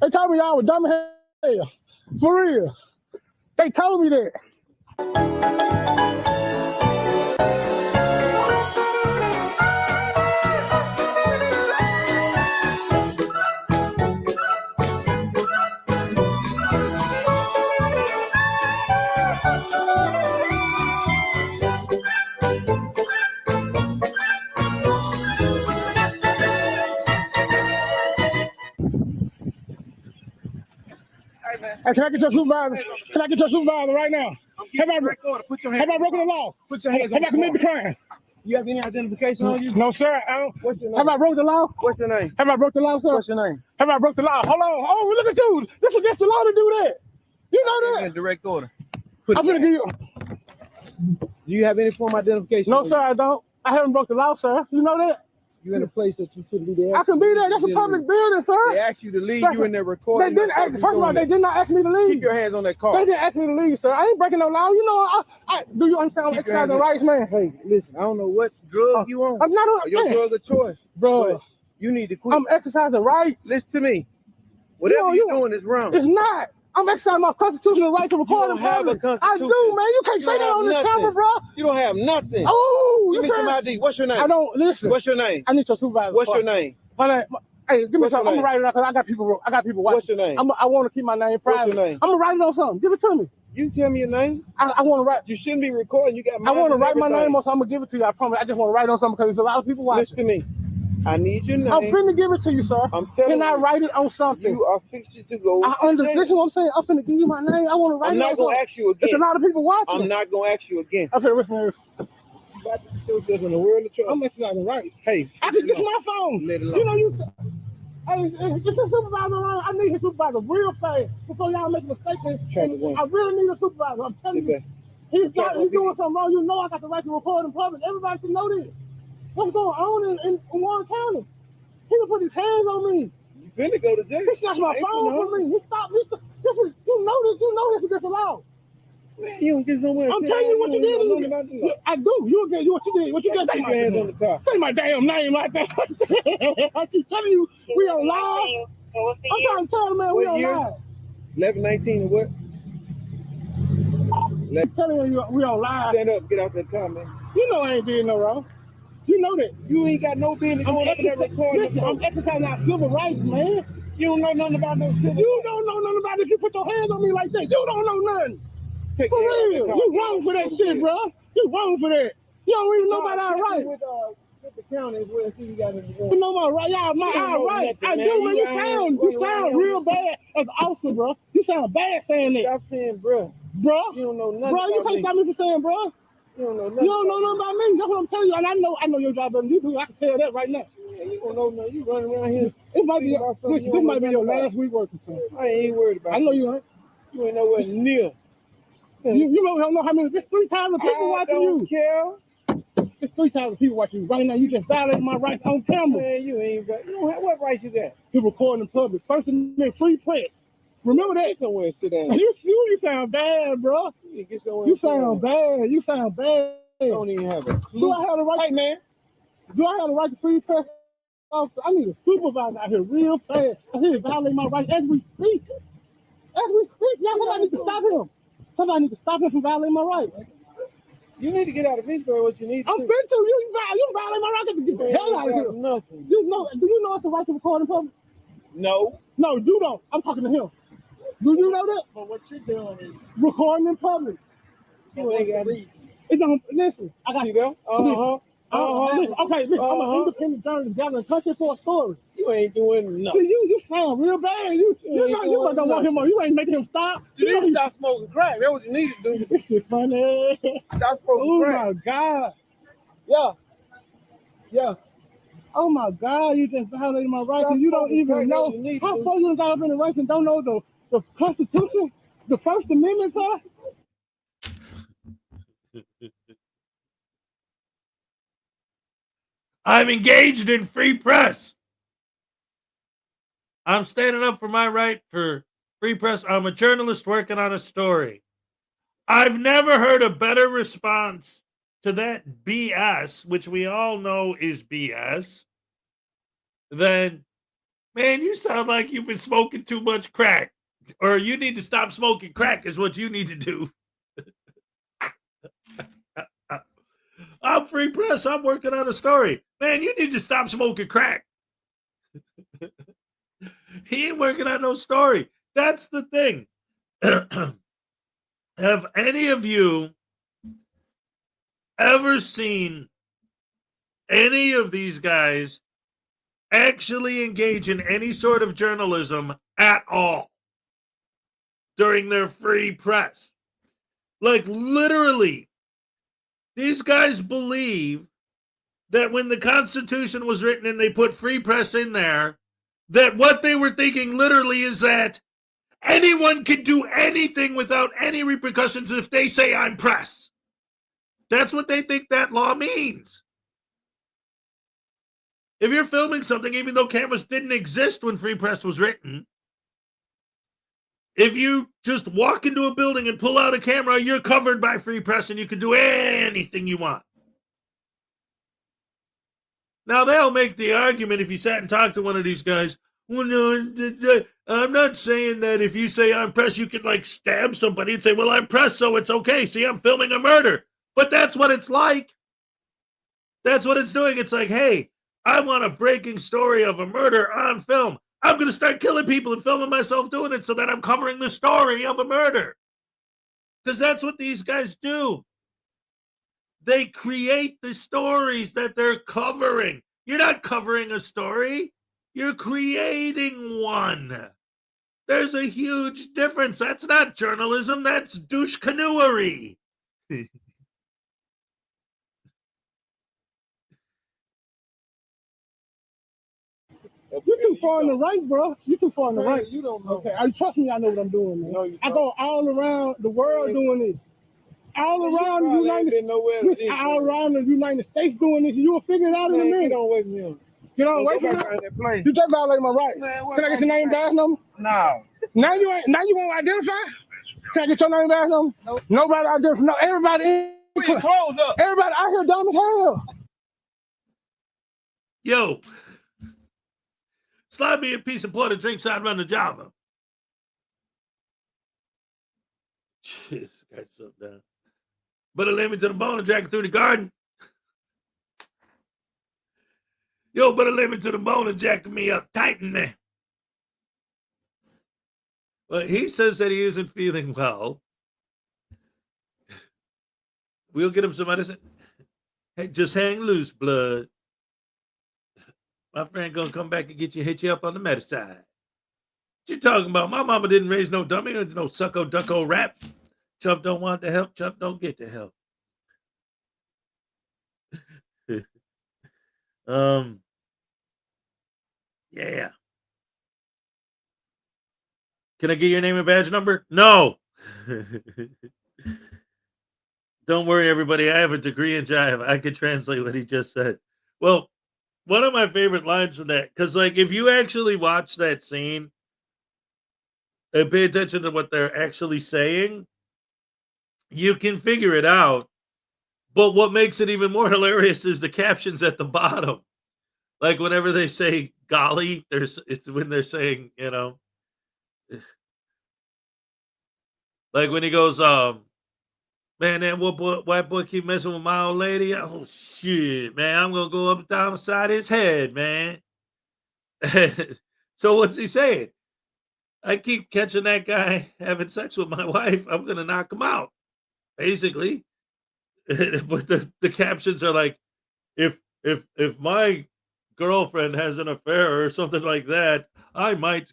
They told me y'all were dumb as hell. For real. They told me that. Hey, can I get your supervisor? Can I get your supervisor right now? Have I, Direct order. Put your have hands. I broken the law? Put your hands Have on I committed the the crime? You have any identification on you? No, sir. I don't. What's your name? Have I broken the law? What's your name? Have I broke the law, sir? What's your name? Have I broke the law? Hold on. Oh, look at you. This is against the law to do that. You know that? Direct order. I'm gonna give you. Do you have any form of identification? No, on sir, I don't. I haven't broke the law, sir. You know that? You in a place that you shouldn't be there. I can be there. That's a public building, They sir. asked you to leave. That's You in there recording. They didn't ask. First of all, they did not ask me to leave. Keep your hands on that They car. didn't ask me to leave, sir. I ain't breaking no law. You know, I do you understand? I'm Keep your exercising hands rights, man. Hey, listen. I don't know what drug you on. I'm not Or on. your Man, drug of choice. bro, But you need to quit. I'm exercising rights. Listen to me. Whatever No, you're you- doing is wrong. It's not. I'm exercising my constitutional right to record don't in have a public. I constitution. do, man. You can't You say that have on the nothing. camera, bro. You don't have nothing. Oh, Give you me some said ID. What's your name? I don't listen. What's your name? I need your supervisor. What's your name? Hey, give me What's something. your I'm gonna name? write it out because I got people What's watching. your name? I want to keep my name What's private. your name? I'm gonna write it on something. Give it to me. You tell me your name. I want to write. You shouldn't be recording. You got. I want to write my everything. name on, so I'm gonna give it to you. I promise. I just want to write on something because there's a lot of people watching. Listen to me. I need your name. I'm finna give it to you, sir. I'm telling Can I you. write it on something? You are fixing to go. Listen what I'm saying. I'm finna give you my name. I want to write I'm it not on gonna something. ask you again. There's a lot of people watching. I'm not gonna ask you again. I'm finna listen. You about to do this in the world of trouble. I'm exercising rights. Hey, This is my phone. Let it You know alone. Hey, this is supervisor line. I need his supervisor real fast before y'all make a mistake. I really need a supervisor. I'm telling you. He's doing something wrong. You know I got the right to report in public. Everybody can know this. What's going on in Warren County? He can put his hands on me. You finna go to jail. He snatched my phone from me. He stopped me. This is you know this against the law. Man, you don't get somewhere. I'm telling you what you did. I do. You get what you did. What you did? Take your hands on the car. Say my damn name like that. I keep telling you we on live. I'm trying to tell the man we on live. 11:19 or what? I'm telling you we on live. Stand up, get out that car, man. You know I ain't did no wrong. You know that. You ain't got no business going up in that recording. Listen, I'm exercising our civil rights, man. You don't know nothing about no civil. You don't know nothing about it if you put your hands on me like that. You don't know nothing. Take For real. You wrong for that shit, bro. You wrong for that. You don't even know about our rights. With the county as well, see you got it. You know my right, y'all, our rights. I do, man. You sound real bad as an officer, bro. You sound bad saying that. Stop saying, bro. Bro, you don't know nothing. Bro, you can't stop me from saying, bro. You don't know nothing. You don't know nothing about me. That's what I'm telling you. And I know your job better than you do. I can tell that right now. Yeah, you don't know nothing. You running around here. It might be. This might be your last week working, son. I ain't worried about. I know you ain't. You ain't nowhere near. You don't know how many. There's 3 times the people watching you. I don't care. There's 3 times the people watching you. Right now, you just violating my rights on camera. Man, you ain't. You don't have what rights you got to record in public. First Amendment free press. Remember that? Get somewhere and sit down. You sound bad, bro. Get somewhere. You sound bad. You sound bad. I don't even have a clue. Do I have the right, man? Do I have the right to free press officer? I need a supervisor out here real fast. I hear violate my rights as we speak. As we speak, y'all, somebody need to stop him. Somebody need to stop him from violating my rights. You need to get out of Vicksburg. What you need? I'm fit to. You violate my rights. To get the hell out of here. Nothing. Do you know it's a right to record in public? No. No, you don't. I'm talking to him. Do you know that? But what you're doing is recording in public. You ain't got reason. It's on. Listen, I got you there. Listen, okay, listen, I'm an independent journalist gathering country for a story. You ain't doing nothing. See, you sound real bad. You don't want him on. You ain't making him stop. You need to stop smoking crack. That's what you need to do. This shit funny. Stop smoking crack. Oh my God. Yeah. Oh my God, you just violated my rights and you don't even know. How far you got up in the ranks and don't know the Constitution, the First Amendment, sir? I'm engaged in free press. I'm standing up for my right for free press. I'm a journalist working on a story. I've never heard a better response to that BS, which we all know is BS, than, man, you sound like you've been smoking too much crack, or you need to stop smoking crack is what you need to do. I'm free press. I'm working on a story. Man, you need to stop smoking crack. He ain't working on no story. That's the thing. Have any of you ever seen any of these guys actually engage in any sort of journalism at all during their free press? Like, literally, these guys believe that when the Constitution was written and they put free press in there, that what they were thinking literally is that anyone can do anything without any repercussions if they say I'm press. That's what they think that law means. If you're filming something, even though cameras didn't exist when free press was written, if you just walk into a building and pull out a camera, you're covered by free press and you can do anything you want. Now, they'll make the argument if you sat and talked to one of these guys, well, no, I'm not saying that if you say I'm press, you can like stab somebody and say, well, I'm press, so it's okay. See, I'm filming a murder. But that's what it's like. That's what it's doing. It's like, hey, I want a breaking story of a murder on film. I'm going to start killing people and filming myself doing it so that I'm covering the story of a murder. Because that's what these guys do. They create the stories that they're covering. You're not covering a story. You're creating one. There's a huge difference. That's not journalism. That's douche canoery. You're too far on the right, bro. You're too far on the Man, right. you don't know. Okay, trust me, I know what I'm doing, man. No, you I don't. go all around the world doing this. All Man, you around the probably ain't United been nowhere to Listen, this, all man. around the United States doing this. You will figure it out in a Man, minute. get on away from him. Get on Don't away go from back me. behind that plane. You just violated my rights. Man, what Can I get your name, badge number? No. Now you ain't. Now you won't identify. Can I get your name, badge number? Nope. Nobody identify. No, everybody. Put your clothes up. Everybody out here dumb as hell. Yo, slide me a piece of porter drink so I run the Java. Jeez, got something down. But it led me to the bone and dragged it through the garden. Yo, but it led me to the bone and jacked me up tight in there. Well, he says that he isn't feeling well. We'll get him some medicine. Hey, just hang loose, blood. My friend gonna come back and hit you up on the medicine side. What you talking about? My mama didn't raise no dummy or no sucko ducko rap. Chump don't want the help. Chump don't get the help. Yeah. Can I get your name and badge number? No. Don't worry, everybody. I have a degree in jive. I could translate what he just said. Well, one of my favorite lines from that, because like if you actually watch that scene and pay attention to what they're actually saying, you can figure it out. But what makes it even more hilarious is the captions at the bottom. Like whenever they say golly, it's when they're saying, you know, like when he goes, man, that white boy keep messing with my old lady. Oh shit, man, I'm gonna go up and down the side of his head, man. So what's he saying? I keep catching that guy having sex with my wife. I'm gonna knock him out, basically. But the captions are like, if my girlfriend has an affair or something like that, I might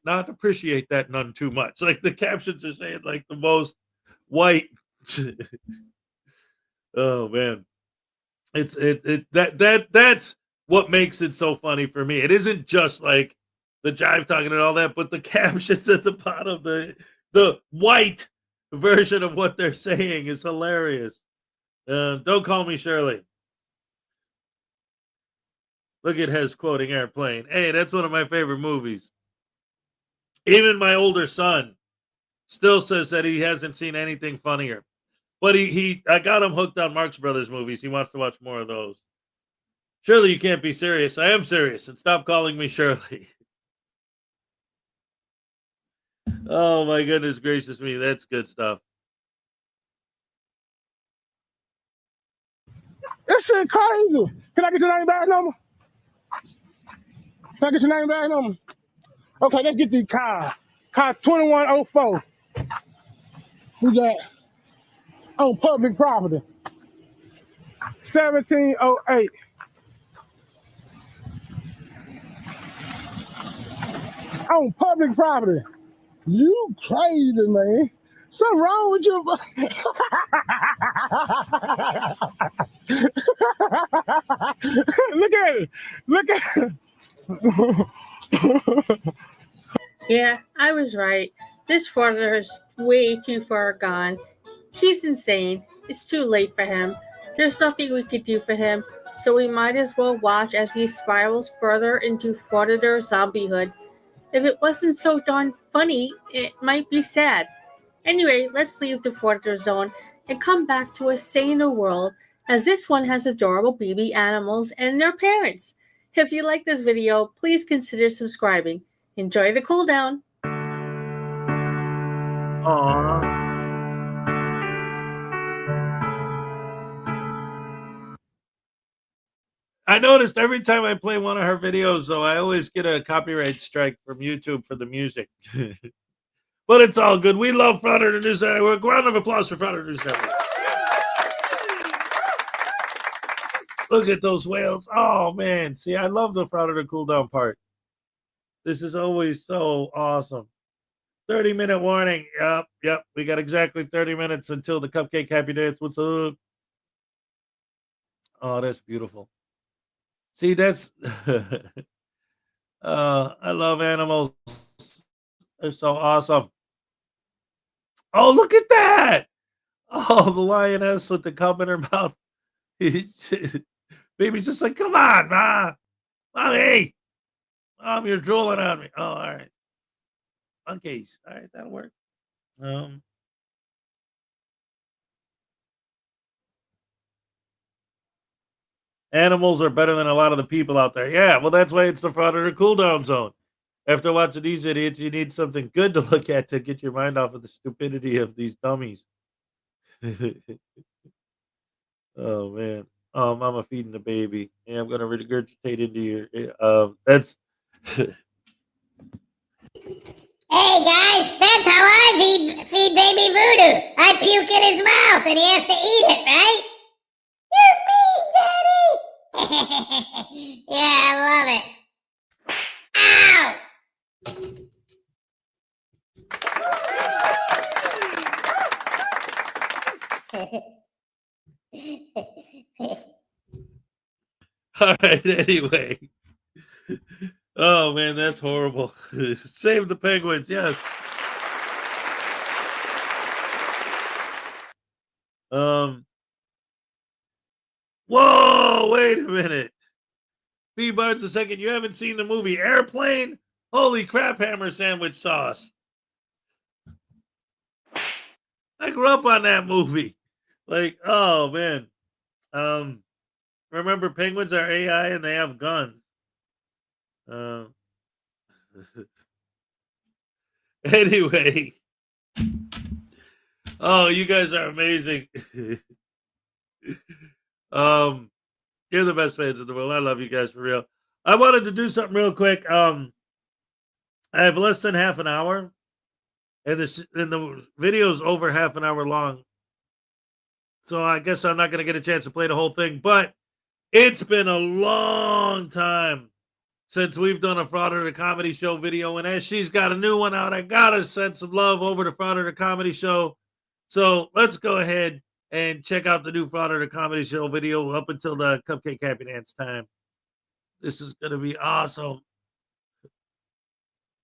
not appreciate that none too much. Like the captions are saying like the most white. Oh man, that's what makes it so funny for me. It isn't just like the jive talking and all that, but the captions at the bottom, the white version of what they're saying is hilarious. Don't call me Shirley. Look at Hez quoting Airplane. Hey, that's one of my favorite movies. Even my older son still says that he hasn't seen anything funnier. But I got him hooked on Marx Brothers movies. He wants to watch more of those. Shirley, you can't be serious. I am serious. And stop calling me Shirley. Oh, my goodness gracious me. That's good stuff. That shit crazy. Can I get your name, badge number? Can I get your name, badge number? Okay, let's get the car. Car 2104. We got on public property. 1708. On public property. You crazy, man. Something wrong with you. Look at it. Look at it. Yeah, I was right. This Frauditor is way too far gone. He's insane. It's too late for him. There's nothing we could do for him, so we might as well watch as he spirals further into Frauditor zombiehood. If it wasn't so darn funny, it might be sad. Anyway, let's leave the Frauditor zone and come back to a saner world, as this one has adorable baby animals and their parents. If you like this video, please consider subscribing. Enjoy the cooldown. Aww. I noticed every time I play one of her videos, though, I always get a copyright strike from YouTube for the music. But it's all good. We love Frauditor News Network. Round of applause for Frauditor News Network. Look at those whales. Oh, man. See, I love the Frauditor cooldown part. This is always so awesome. 30-minute warning. Yep. We got exactly 30 minutes until the Cupcake Happy Dance. What's up? Oh, that's beautiful. See, that's... I love animals. They're so awesome. Oh, look at that. Oh, the lioness with the cub in her mouth. Baby's just like, come on, Ma. Mommy. Mom, you're drooling on me. Oh, all right. Monkeys. All right, that'll work. Animals are better than a lot of the people out there. Yeah, well, that's why it's the Frauditor cooldown zone. After watching these idiots, you need something good to look at to get your mind off of the stupidity of these dummies. Oh, man. Oh, Mama feeding the baby. Yeah, I'm going to regurgitate into your... that's... Hey guys, that's how I feed baby Voodoo. I puke in his mouth and he has to eat it, right? You're mean, Daddy. Yeah, I love it. Ow! All right, anyway. Oh, man, that's horrible. Save the penguins, yes. Whoa, wait a minute. B. Barnes II, you haven't seen the movie Airplane? Holy crap, hammer sandwich sauce. I grew up on that movie. Like, oh, man. Remember, penguins are AI and they have guns. Anyway. Oh, you guys are amazing. You're the best fans in the world. I love you guys for real. I wanted to do something real quick. I have less than half an hour, and the video is over half an hour long. So I guess I'm not going to get a chance to play the whole thing, but it's been a long time since we've done a Frauditor Comedy Show video, and as she's got a new one out, I got to send some love over to Frauditor Comedy Show. So let's go ahead and check out the new Frauditor Comedy Show video up until the Cupcake Happy Dance time. This is going to be awesome.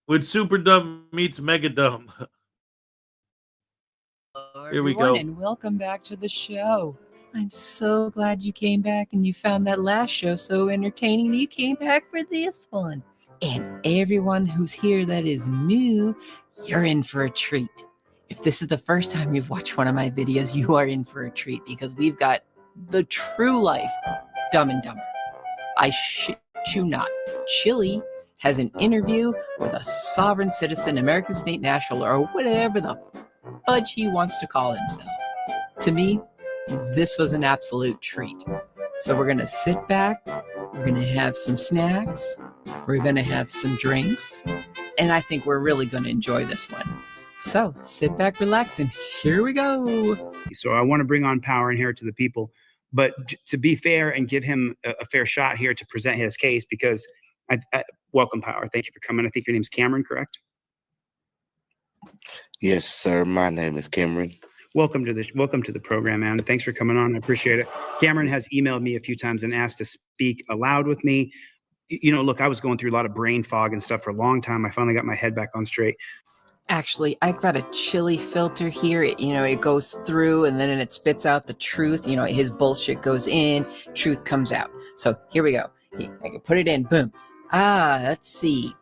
When Super Dumb meets Mega Dumb. Hello, Here we everyone, go. and welcome back to the show. I'm so glad you came back and you found that last show so entertaining that you came back for this one. And everyone who's here that is new, you're in for a treat. If this is the first time you've watched one of my videos, you are in for a treat because we've got the true life Dumb and Dumber. I shit you not. Chili has an interview with a sovereign citizen, American State National, or whatever the fudge he wants to call himself. To me, this was an absolute treat. So we're going to sit back, we're going to have some snacks, we're going to have some drinks, and I think we're really going to enjoy this one. So sit back, relax, and here we go. So I want to bring on power in here to the people, but to be fair and give him a fair shot here to present his case, because I welcome power. Thank you for coming. I think your name's Cameron, correct? Yes, sir. My name is Cameron. Welcome to the program, man. Thanks for coming on. I appreciate it. Cameron has emailed me a few times and asked to speak aloud with me. You know, look, I was going through a lot of brain fog and stuff for a long time. I finally got my head back on straight. Actually, I've got a chili filter here. It goes through and then it spits out the truth. His bullshit goes in, truth comes out. So here we go. I can put it in, boom. Let's see.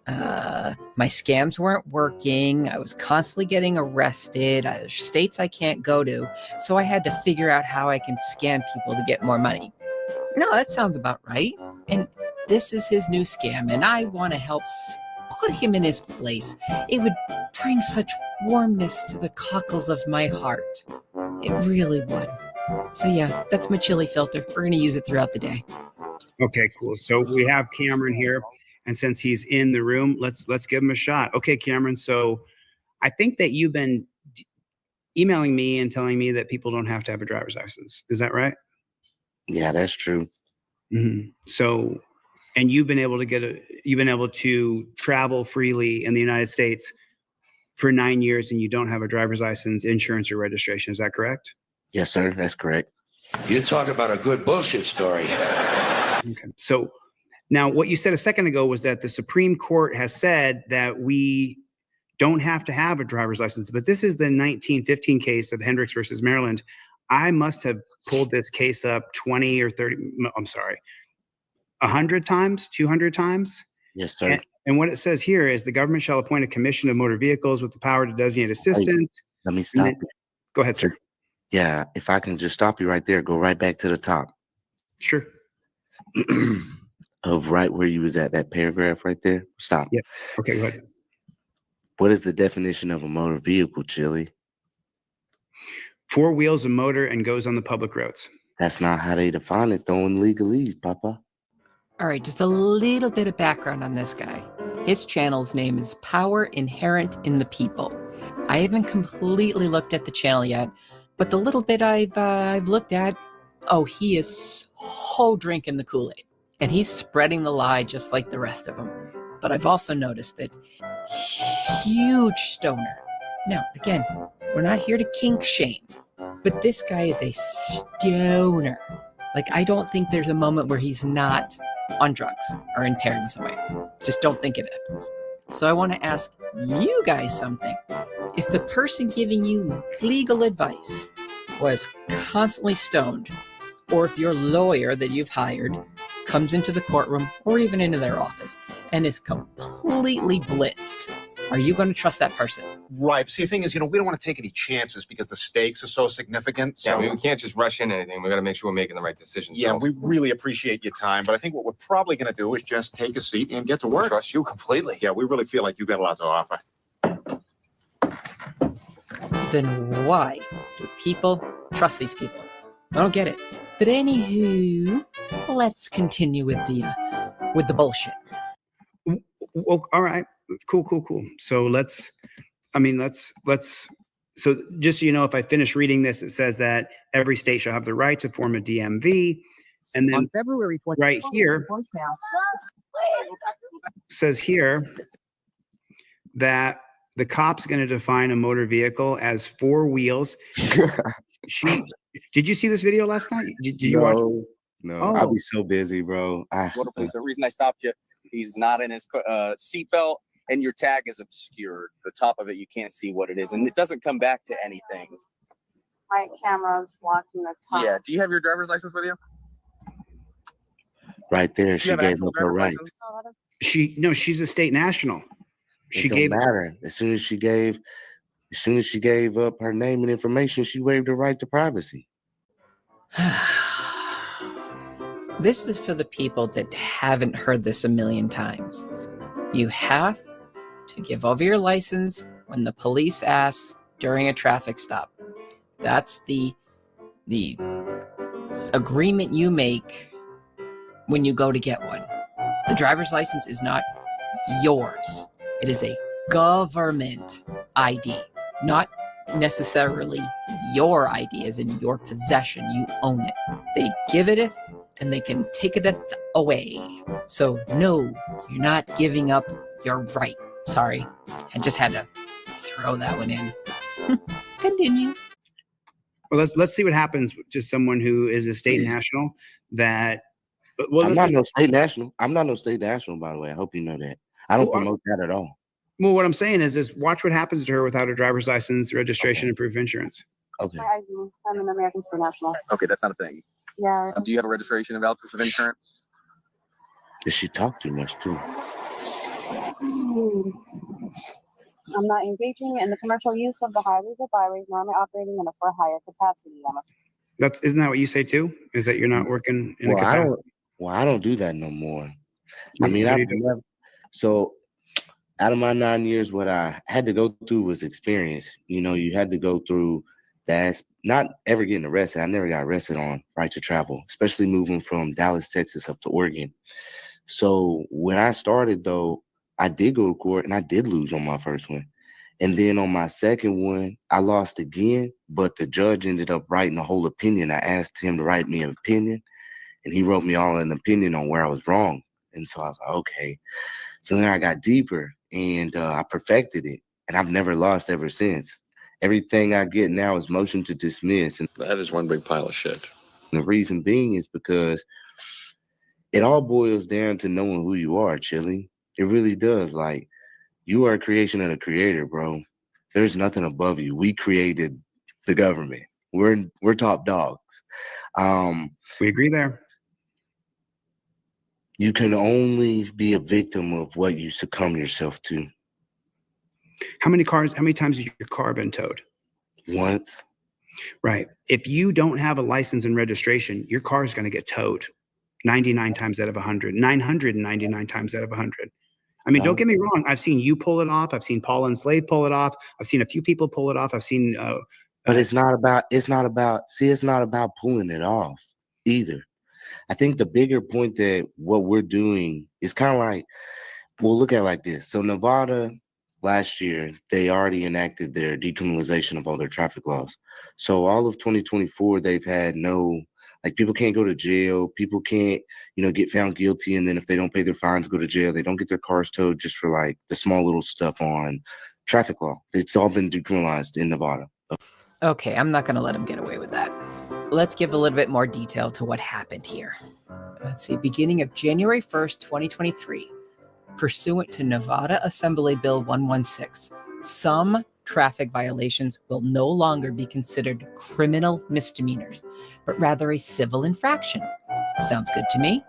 My scams weren't working. I was constantly getting arrested. There's states I can't go to. So I had to figure out how I can scam people to get more money. No, that sounds about right. And this is his new scam, and I want to help put him in his place. It would bring such warmness to the cockles of my heart. It really would. So yeah, that's my chili filter. We're going to use it throughout the day. Okay, cool. So we have Cameron here, and since he's in the room, let's give him a shot. Okay, Cameron. So I think that you've been emailing me and telling me that people don't have to have a driver's license. Is that right? Yeah, that's true. Mm-hmm. So, and you've been able to travel freely in the United States for 9 years, and you don't have a driver's license, insurance, or registration. Is that correct? Yes, sir. That's correct. You talk about a good bullshit story. Okay. So now what you said a second ago was that the Supreme Court has said that we don't have to have a driver's license, but this is the 1915 case of Hendricks versus Maryland. I must have pulled this case up 20 or 30, I'm sorry, 100 times, 200 times. Yes, sir. And what it says here is the government shall appoint a commission of motor vehicles with the power to designate assistants. Let me stop you. Go ahead, sir. Yeah, if I can just stop you right there, go right back to the top. Sure. Of right where you was at, that paragraph right there. Stop. Yeah. Okay, go ahead. What is the definition of a motor vehicle, Chili? 4 wheels, a motor, and goes on the public roads. That's not how they define it, though, in legalese, Papa. All right, just a little bit of background on this guy. His channel's name is Power Inherent in the People. I haven't completely looked at the channel yet, but the little bit I've looked at, oh, he is so drinking the Kool-Aid. And he's spreading the lie just like the rest of them. But I've also noticed that huge stoner. Now, again, we're not here to kink shame, but this guy is a stoner. Like, I don't think there's a moment where he's not on drugs or impaired in some way. Just don't think it happens. So I want to ask you guys something. If the person giving you legal advice was constantly stoned, or if your lawyer that you've hired comes into the courtroom or even into their office and is completely blitzed, are you going to trust that person? Right. See, the thing is, we don't want to take any chances because the stakes are so significant. So, we can't just rush into anything. We got to make sure we're making the right decisions. Yeah, we really appreciate your time, but I think what we're probably going to do is just take a seat and get to work. Trust you completely. Yeah, we really feel like you've got a lot to offer. Then why do people trust these people? I don't get it. But anywho, let's continue with the bullshit. Well, all right. Cool. So so just so you know, if I finish reading this, it says that every state shall have the right to form a DMV. And then on February 20th, right here says here that the cop's going to define a motor vehicle as 4 wheels. Did you see this video last night? Did you watch it? No, Oh. I'll be so busy, bro. Motor police. The reason I stopped you, he's not in his seatbelt, and your tag is obscured. The top of it, you can't see what it is, and it doesn't come back to anything. My camera's blocking the top. Yeah. Do you have your driver's license with you? Right there, Do you she have an gave actual up her driver's rights. license? She's a state national. It don't matter. As soon as she gave up her name and information, she waived her right to privacy. This is for the people that haven't heard this a million times. You have to give over your license when the police ask during a traffic stop. That's the agreement you make when you go to get one. The driver's license is not yours. It is a government ID, not necessarily your ID as in your possession. You own it. They give it and they can take it away. So no, you're not giving up your right. Sorry, I just had to throw that one in. Continue. Well, let's see what happens to someone who is a state national that. I'm not no state national. I'm not no state national, by the way. I hope you know that. I don't promote that at all. Well, what I'm saying is watch what happens to her without a driver's license, registration, and proof of insurance. Okay. My ID. I'm an American state national. Okay, that's not a thing. Yeah. Do you have a registration and valid proof of insurance? Does she talk too much too? I'm not engaging in the commercial use of the highways or byways, nor am I operating in a for hire capacity. Isn't that what you say too? Is that you're not working in a capacity? I don't do that no more. What do you do? So out of my 9 years, what I had to go through was experience. You had to go through that. Not ever getting arrested. I never got arrested on right to travel, especially moving from Dallas, Texas up to Oregon. So when I started though, I did go to court and I did lose on my first one. And then on my second one, I lost again, but the judge ended up writing a whole opinion. I asked him to write me an opinion, and he wrote me all an opinion on where I was wrong. And so I was like, okay. So then I got deeper, and I perfected it, and I've never lost ever since. Everything I get now is motion to dismiss. And that is one big pile of shit. The reason being is because it all boils down to knowing who you are, Chili. It really does. Like, you are a creation of the creator, bro. There's nothing above you. We created the government. We're top dogs. We agree there. You can only be a victim of what you succumb yourself to. How many times has your car been towed? Once. Right. If you don't have a license and registration, your car is going to get towed 99 times out of 100, 999 times out of 100. I mean, don't get me wrong. I've seen you pull it off. I've seen Paul and Slave pull it off. I've seen a few people pull it off. I've seen. But it's not about pulling it off either. I think the bigger point that what we're doing is kind of like, we'll look at it like this. So Nevada, last year, they already enacted their decriminalization of all their traffic laws. So all of 2024, they've had no, like, people can't go to jail. People can't, get found guilty. And then if they don't pay their fines, go to jail. They don't get their cars towed just for like the small little stuff on traffic law. It's all been decriminalized in Nevada. Okay, I'm not going to let him get away with that. Let's give a little bit more detail to what happened here. Let's see, beginning of January 1st, 2023, pursuant to Nevada Assembly Bill 116, some traffic violations will no longer be considered criminal misdemeanors, but rather a civil infraction. Sounds good to me.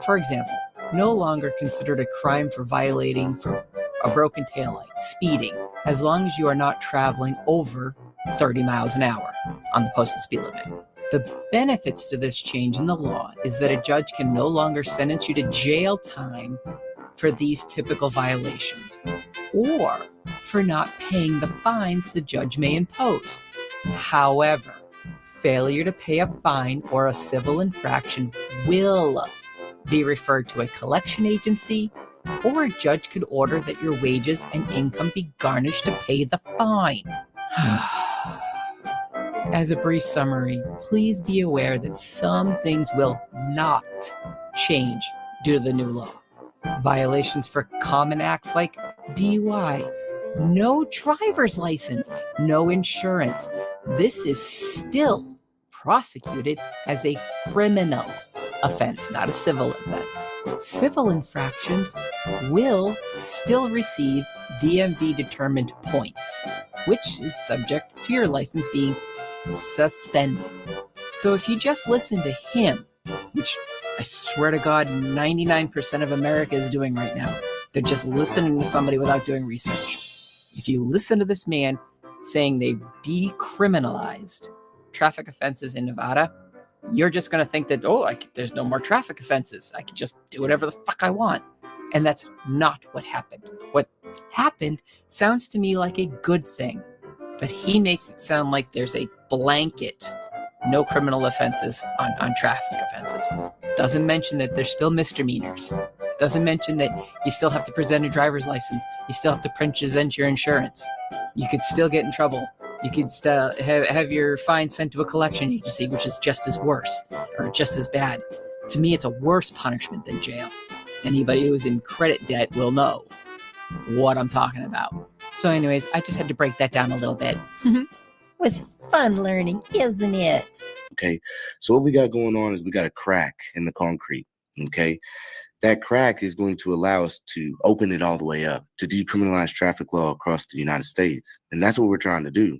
For example, no longer considered a crime for violating for a broken taillight, speeding, as long as you are not traveling over 30 miles an hour on the posted speed limit. The benefits to this change in the law is that a judge can no longer sentence you to jail time for these typical violations, or for not paying the fines the judge may impose. However, failure to pay a fine or a civil infraction will be referred to a collection agency, or a judge could order that your wages and income be garnished to pay the fine. As a brief summary, please be aware that some things will not change due to the new law. Violations for common acts like DUI, no driver's license, no insurance. This is still prosecuted as a criminal offense, not a civil offense. Civil infractions will still receive DMV determined points, which is subject to your license being suspended. So if you just listen to him, which I swear to God, 99% of America is doing right now, they're just listening to somebody without doing research. If you listen to this man saying they've decriminalized traffic offenses in Nevada, you're just going to think that, there's no more traffic offenses. I can just do whatever the fuck I want. And that's not what happened. What happened sounds to me like a good thing, but he makes it sound like there's a blanket no criminal offenses on traffic offenses. Doesn't mention that there's still misdemeanors. Doesn't mention that you still have to present a driver's license. You still have to present your insurance. You could still get in trouble. You could still have your fine sent to a collection agency, which is just as worse or just as bad. To me, it's a worse punishment than jail. Anybody who's in credit debt will know what I'm talking about. So anyways, I just had to break that down a little bit. It was fun learning, isn't it? Okay, so what we got going on is we got a crack in the concrete, okay? That crack is going to allow us to open it all the way up, to decriminalize traffic law across the United States. And that's what we're trying to do.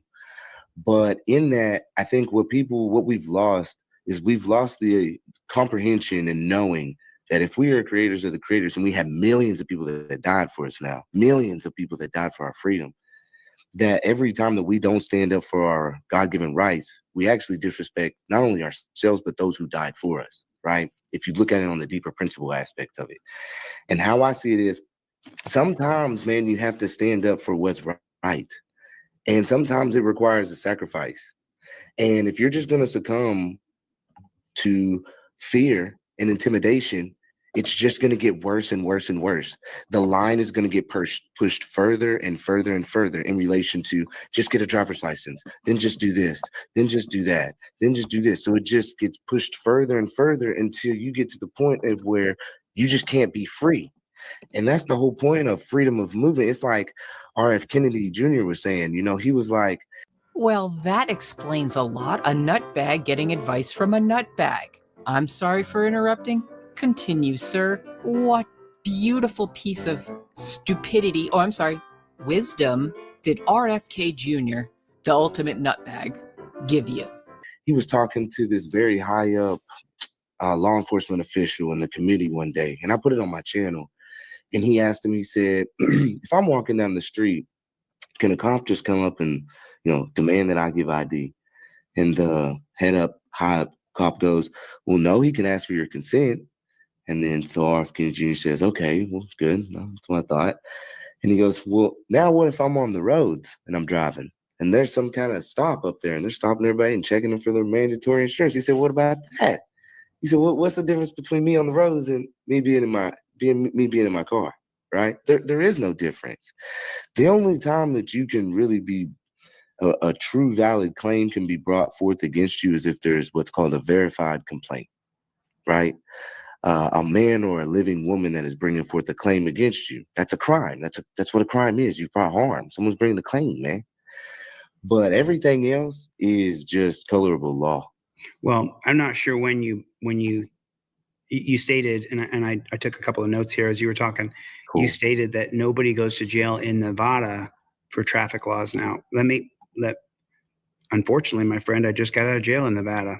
But in that, I think what we've lost is we've lost the comprehension and knowing that if we are creators of the creators, and we have millions of people that died for us now, millions of people that died for our freedom, that every time that we don't stand up for our God-given rights, we actually disrespect not only ourselves, but those who died for us, right? If you look at it on the deeper principle aspect of it. And how I see it is, sometimes, man, you have to stand up for what's right. And sometimes it requires a sacrifice. And if you're just going to succumb to fear and intimidation It's just going to get worse and worse and worse. The line is going to get pushed further and further and further in relation to just get a driver's license, then just do this, then just do that, then just do this. So it just gets pushed further and further until you get to the point of where you just can't be free. And that's the whole point of freedom of movement. It's like R.F. Kennedy Jr. was saying, you know, he was like, Well, that explains a lot. A nutbag getting advice from a nutbag. I'm sorry for interrupting. Continue, sir. What beautiful piece of stupidity, wisdom did RFK Jr., the ultimate nutbag, give you? he was talking to this very high up law enforcement official in the committee one day, and I put it on my channel. And he asked him, he said, if I'm walking down the street, can a cop just come up and, you know, demand that I give ID? And the high up cop goes, well, no, he can ask for your consent. And then so RFK Jr. says, okay, well, good. That's what I thought. And he goes, well, now what if I'm on the roads and I'm driving and there's some kind of stop up there and they're stopping everybody and checking them for their mandatory insurance? He said, what about that? He said, well, what's the difference between me on the roads and me being in my car, right? There is no difference. The only time that you can really be a true valid claim can be brought forth against you is if there's what's called a verified complaint, right? A man or a living woman that is bringing forth a claim against you. That's a crime. That's what a crime is. You brought harm. Someone's bringing a claim, man. But everything else is just colorable law. Well, I'm not sure when you stated, and I took a couple of notes here as you were talking. Cool. You stated that nobody goes to jail in Nevada for traffic laws now. Unfortunately, my friend, I just got out of jail in Nevada.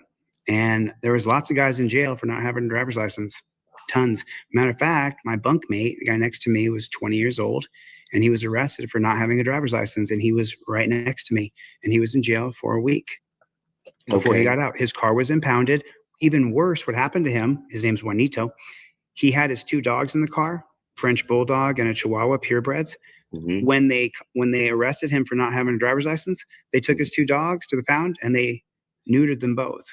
And there was lots of guys in jail for not having a driver's license. Tons. Matter of fact, my bunkmate, the guy next to me, was 20 years old, and he was arrested for not having a driver's license. And he was right next to me, and he was in jail for a week before he got out. His car was impounded. Even worse, what happened to him, his name's Juanito. He had his two dogs in the car, French Bulldog and a Chihuahua, purebreds. Mm-hmm. When they arrested him for not having a driver's license, they took his two dogs to the pound and they neutered them both.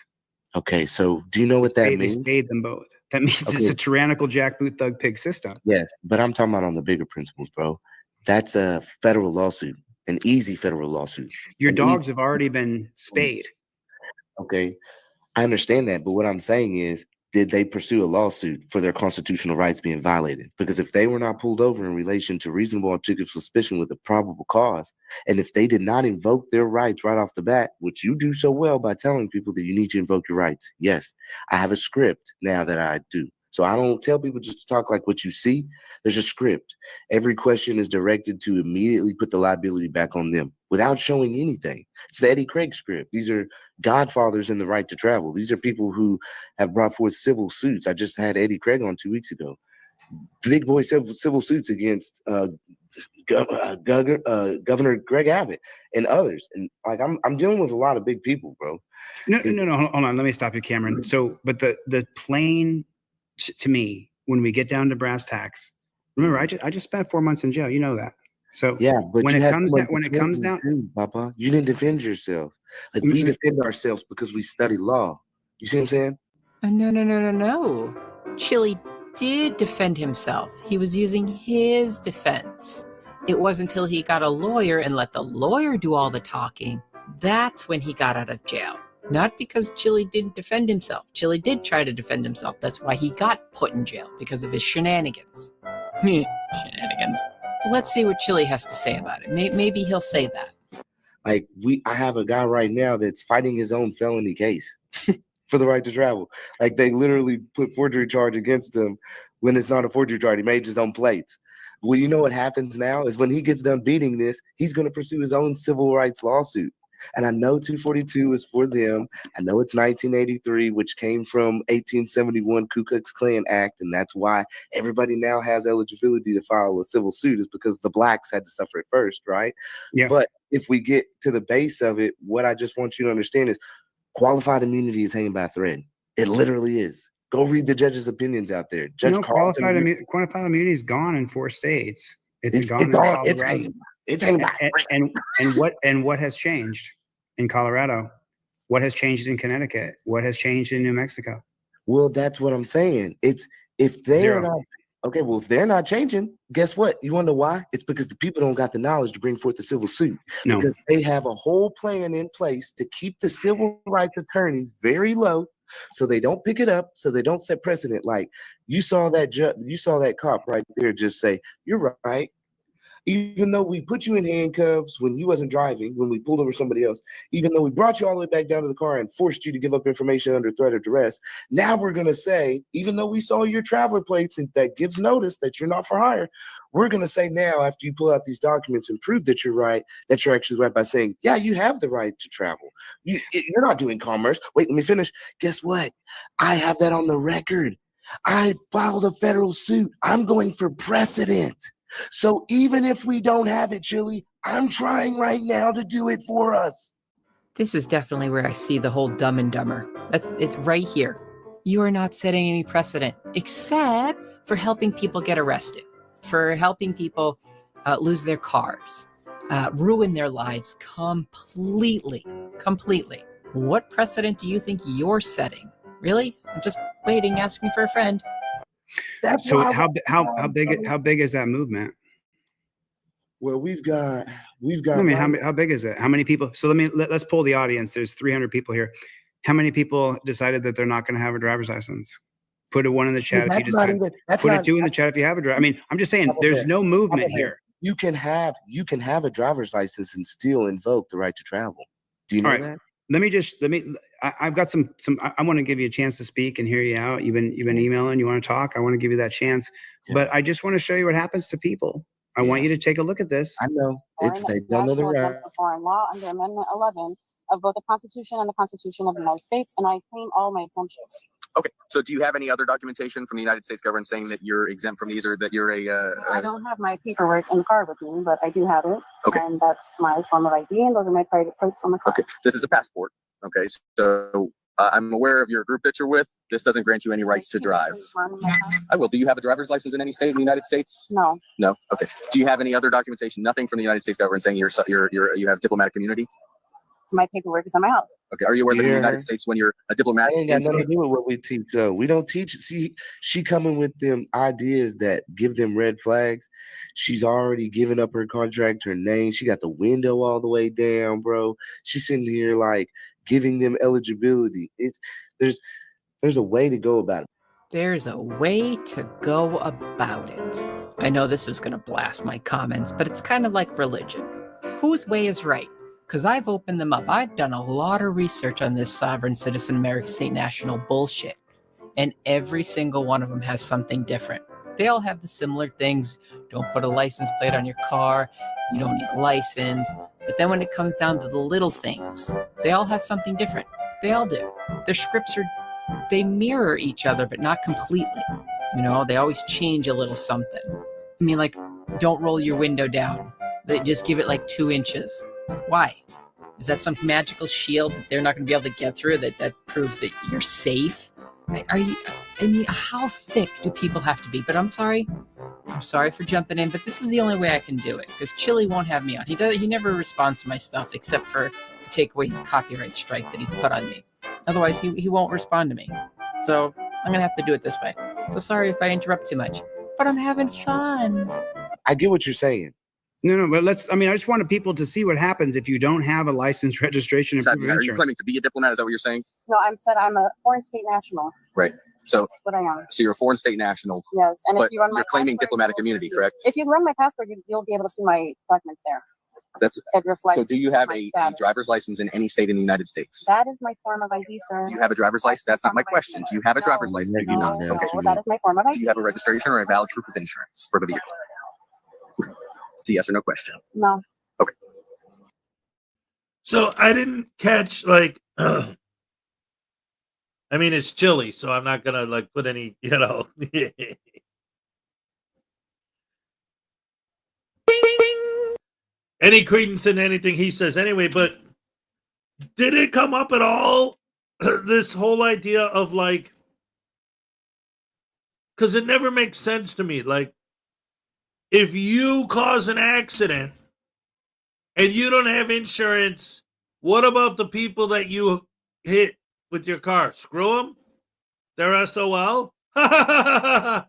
Okay, so do you know what that means? They spayed them both. That means it's a tyrannical jackboot thug pig system. Yes, but I'm talking about on the bigger principles, bro. That's a federal lawsuit, an easy federal lawsuit. Your dogs have already been spayed. Okay, I understand that, but what I'm saying is, did they pursue a lawsuit for their constitutional rights being violated? Because if they were not pulled over in relation to reasonable articulable suspicion with a probable cause, and if they did not invoke their rights right off the bat, which you do so well by telling people that you need to invoke your rights. Yes, I have a script now that I do. So I don't tell people just to talk like what you see. There's a script. Every question is directed to immediately put the liability back on them without showing anything. It's the Eddie Craig script. These are godfathers in the right to travel. These are people who have brought forth civil suits. I just had Eddie Craig on 2 weeks ago. Big boy civil suits against Governor Greg Abbott and others. And like I'm dealing with a lot of big people, bro. No, hold on. Let me stop you, Cameron. So, but the plain to me, when we get down to brass tacks, remember, I just spent 4 months in jail. You know that. So yeah, but when it comes down, too, Papa, you didn't defend yourself. Like we defend ourselves because we study law. You see what I'm saying? No. Chili did defend himself. He was using his defense. It wasn't until he got a lawyer and let the lawyer do all the talking. That's when he got out of jail. Not because Chili didn't defend himself. Chili did try to defend himself. That's why he got put in jail, because of his shenanigans. Shenanigans. Well, let's see what Chili has to say about it. Maybe he'll say that. Like I have a guy right now that's fighting his own felony case for the right to travel. Like they literally put forgery charge against him when it's not a forgery charge. He made his own plates. Well, you know what happens now is when he gets done beating this, he's going to pursue his own civil rights lawsuit. And I know 242 is for them. I know it's 1983, which came from 1871 Ku Klux Klan Act. And that's why everybody now has eligibility to file a civil suit, is because the blacks had to suffer it first, right? Yeah. But if we get to the base of it, what I just want you to understand is qualified immunity is hanging by a thread. It literally is. Go read the judge's opinions out there. Qualified immunity is gone in 4 states. It's gone in Colorado. It's hanging by. And what has changed in Colorado? What has changed in Connecticut? What has changed in New Mexico? Well, that's what I'm saying. It's If they Zero. are not okay, well, if they're not changing, guess what? You want to know why? It's because the people don't got the knowledge to bring forth the civil suit. No. Because they have a whole plan in place to keep the civil rights attorneys very low, so they don't pick it up, so they don't set precedent. Like you saw that cop right there just say, "You're right." Even though we put you in handcuffs when you wasn't driving, when we pulled over somebody else, even though we brought you all the way back down to the car and forced you to give up information under threat of duress, now we're going to say, even though we saw your traveler plates and that gives notice that you're not for hire, we're going to say now, after you pull out these documents and prove that you're right, that you're actually right by saying, yeah, you have the right to travel. You're not doing commerce. Wait, let me finish. Guess what? I have that on the record. I filed a federal suit. I'm going for precedent. So even if we don't have it, Chili, I'm trying right now to do it for us. This is definitely where I see the whole Dumb and Dumber. It's right here. You are not setting any precedent, except for helping people get arrested, for helping people lose their cars, ruin their lives completely. What precedent do you think you're setting? Really? I'm just waiting, asking for a friend. That's So why how big is that movement? Well, we've got. I mean, how big is it? How many people? So let's poll the audience. There's 300 people here. How many people decided that they're not going to have a driver's license? Put a 1 in the chat if you decide. Put a 2 in the chat if you have a driver. I mean, I'm just saying, there's no movement here. You can have a driver's license and still invoke the right to travel. Do you know that? I've got some, I want to give you a chance to speak and hear you out. You've been emailing, you want to talk. I want to give you that chance, but I just want to show you what happens to people. I want you to take a look at this. I know. They don't know the right. Foreign law under Amendment 11 of both the Constitution and the Constitution of the United States, and I claim all my exemptions. Okay, so do you have any other documentation from the United States government saying that you're exempt from these or that you're I don't have my paperwork in the car with me, but I do have it. Okay. And that's my form of ID, and those are my private plates on the car. Okay, this is a passport. Okay, so I'm aware of your group that you're with. This doesn't grant you any rights to drive. I will. Do you have a driver's license in any state in the United States? No. No. Okay. Do you have any other documentation? Nothing from the United States government saying you have diplomatic immunity? My paperwork is in my house. Okay. Are you aware that in the United States, when you're a diplomat, ain't got nothing to do with what we teach, though. We don't teach. See, she coming with them ideas that give them red flags. She's already given up her contract, her name. She got the window all the way down, bro. She's sitting here like giving them eligibility. There's a way to go about it. There's a way to go about it. I know this is going to blast my comments, but it's kind of like religion. Whose way is right? Because I've opened them up. I've done a lot of research on this sovereign citizen American state national bullshit. And every single one of them has something different. They all have the similar things. Don't put a license plate on your car. You don't need a license. But then when it comes down to the little things, they all have something different. They all do. Their scripts they mirror each other, but not completely. You know, they always change a little something. I mean, like, don't roll your window down. They just give it like 2 inches. Why? Is that some magical shield that they're not going to be able to get through that proves that you're safe? I mean, how thick do people have to be? But I'm sorry for jumping in, but this is the only way I can do it, because Chili won't have me on. He never responds to my stuff except for to take away his copyright strike that he put on me. Otherwise, he won't respond to me. So I'm going to have to do it this way. So sorry if I interrupt too much, but I'm having fun. I get what you're saying. No, but I just wanted people to see what happens if you don't have a license, registration, and proof of Are you insurance. claiming to be a diplomat? Is that what you're saying? No, I'm a foreign state national. Right. So That's what I am. So you're a foreign state national. Yes, and but if you run my you're claiming passport, diplomatic immunity, correct? If you run my passport, you'll be able to see my documents there. It reflects. So do you have my a status. driver's license in any state in the United States? That is my form of ID, sir. Do you have a driver's license? That's not my question. Do you have a driver's license? Do you not? No, Okay. that is my form of ID. Do you have a registration or a valid proof of insurance for the vehicle? It's a yes or no question. No. Okay. So I didn't catch like I mean it's Chili, so I'm not gonna like put any, any credence in anything he says anyway, but did it come up at all? This whole idea of like, because it never makes sense to me. Like, if you cause an accident and you don't have insurance, what about the people that you hit with your car? Screw them? They're SOL? I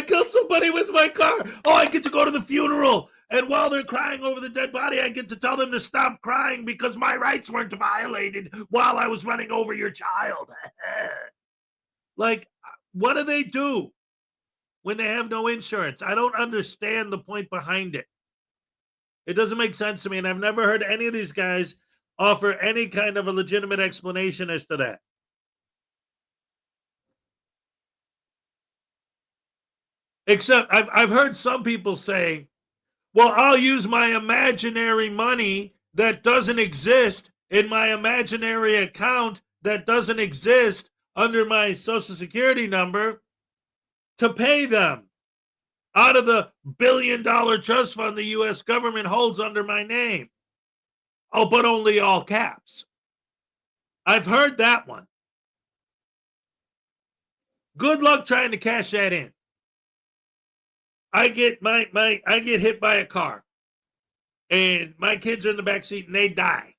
killed somebody with my car. Oh, I get to go to the funeral. And while they're crying over the dead body, I get to tell them to stop crying because my rights weren't violated while I was running over your child. Like, what do they do when they have no insurance? I don't understand the point behind it. It doesn't make sense to me, and I've never heard any of these guys offer any kind of a legitimate explanation as to that. Except I've heard some people say, well, I'll use my imaginary money that doesn't exist in my imaginary account that doesn't exist under my Social Security number to pay them out of the billion-dollar trust fund the U.S. government holds under my name. Oh, but only all caps. I've heard that one. Good luck trying to cash that in. I get I get hit by a car and my kids are in the back seat and they die.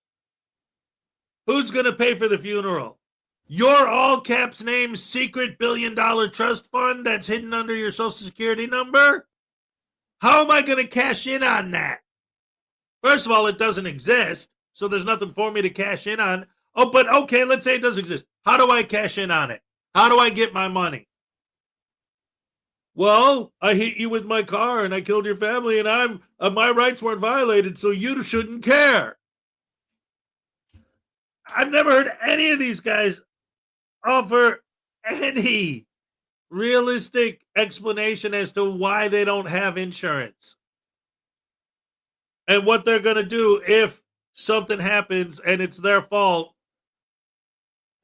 Who's going to pay for the funeral? Your all caps name secret billion-dollar trust fund that's hidden under your Social Security number? How am I going to cash in on that? First of all, it doesn't exist, so there's nothing for me to cash in on. Oh, but okay, let's say it does exist. How do I cash in on it? How do I get my money? Well, I hit you with my car and I killed your family and my rights weren't violated, so you shouldn't care. I've never heard any of these guys offer any realistic explanation as to why they don't have insurance and what they're going to do if something happens and it's their fault.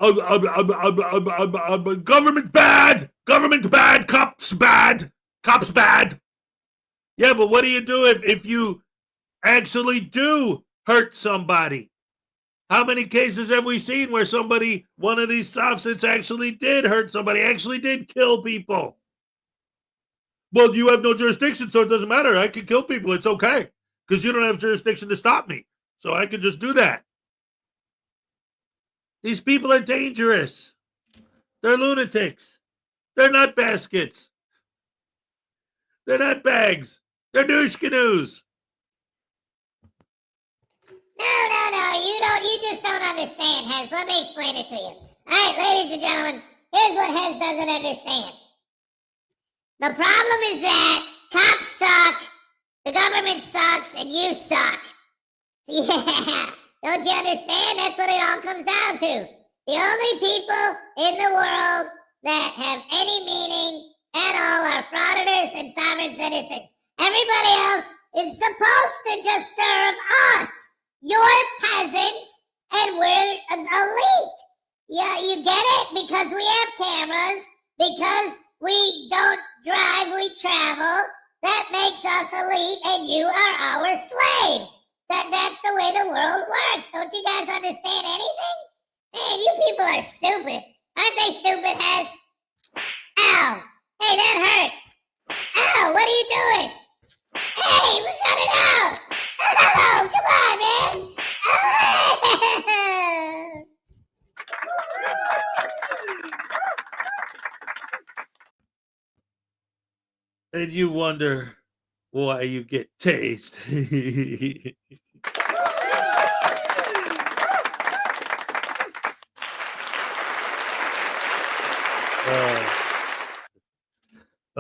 Government bad, cops bad. Yeah, but what do you do if you actually do hurt somebody? How many cases have we seen where one of these soft-sits actually did hurt somebody, actually did kill people? Well, you have no jurisdiction, so it doesn't matter. I can kill people. It's okay because you don't have jurisdiction to stop me. So I can just do that. These people are dangerous. They're lunatics. They're nut baskets. They're nut bags. They're douche canoes. No, you just don't understand, Hez. Let me explain it to you. All right, ladies and gentlemen, here's what Hez doesn't understand. The problem is that cops suck, the government sucks, and you suck. Yeah, don't you understand? That's what it all comes down to. The only people in the world that have any meaning at all are frauditors and sovereign citizens. Everybody else is supposed to just serve us. You're peasants and we're elite. Yeah, you get it? Because we have cameras, because we don't drive, we travel. That makes us elite and you are our slaves. That's the way the world works. Don't you guys understand anything? Man, you people are stupid. Aren't they stupid, Hez? Ow! Hey, that hurt. Ow, what are you doing? Hey, we got it out! Oh, come on, man! Oh. And you wonder why you get tased.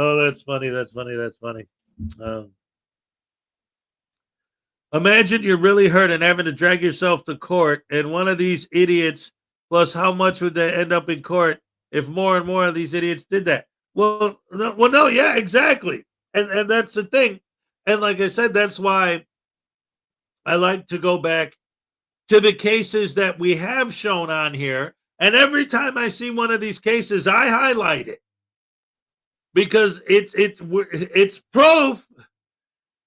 Oh, that's funny. Imagine you're really hurt and having to drag yourself to court, and one of these idiots, plus how much would they end up in court if more and more of these idiots did that? Well, no, yeah, exactly. And that's the thing. And like I said, that's why I like to go back to the cases that we have shown on here. And every time I see one of these cases, I highlight it because it's proof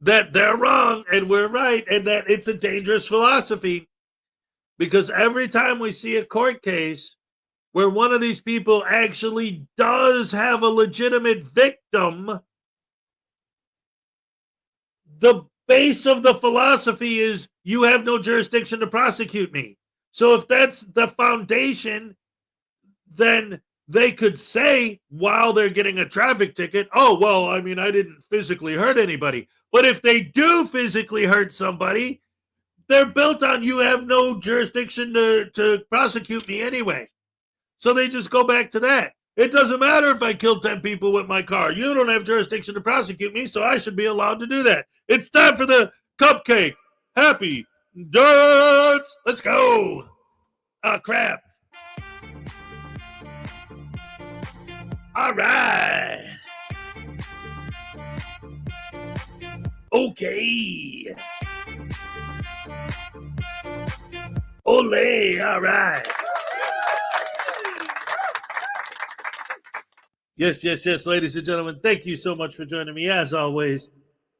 that they're wrong and we're right, and that it's a dangerous philosophy. Because every time we see a court case where one of these people actually does have a legitimate victim, the base of the philosophy is you have no jurisdiction to prosecute me. So if that's the foundation, then they could say while they're getting a traffic ticket, oh, well, I mean, I didn't physically hurt anybody. But if they do physically hurt somebody, they're built on you have no jurisdiction to prosecute me anyway. So they just go back to that. It doesn't matter if I killed 10 people with my car. You don't have jurisdiction to prosecute me, so I should be allowed to do that. It's time for the cupcake. Happy dance. Let's go. Oh, crap. All right. Okay. Ole, all right. Yes, ladies and gentlemen, thank you so much for joining me, as always.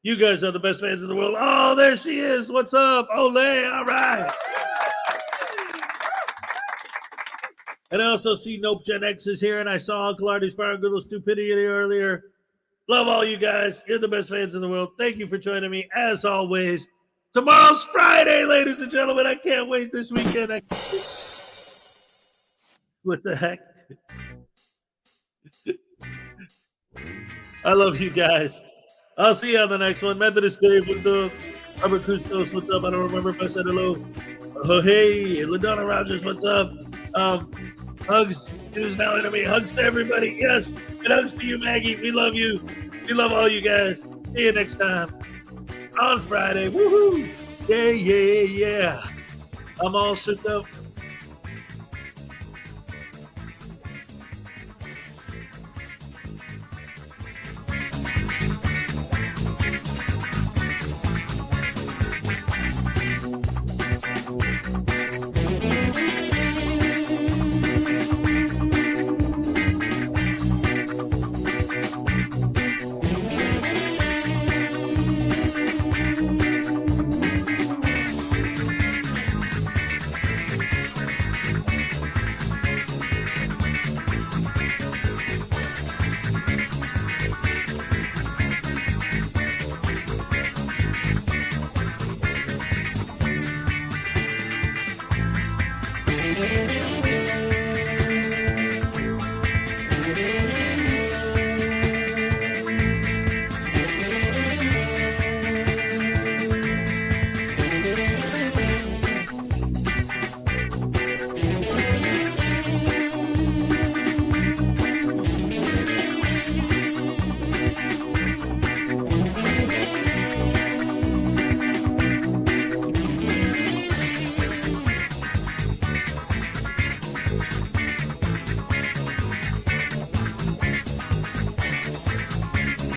You guys are the best fans in the world. Oh, there she is. What's up? Ole, all right. And I also see Nope Gen X is here, and I saw Uncle Artie's Bar and Good Stupidity earlier. Love all you guys. You're the best fans in the world. Thank you for joining me, as always. Tomorrow's Friday, ladies and gentlemen. I can't wait this weekend. What the heck? I love you guys. I'll see you on the next one. Methodist Dave, what's up? Robert Custos, what's up? I don't remember if I said hello. Oh, hey, LaDonna Rogers, what's up? Hugs, who's now enemy. Hugs to everybody, yes. And hugs to you, Maggie. We love you. We love all you guys. See you next time on Friday. Woohoo! Yeah. I'm all shook up.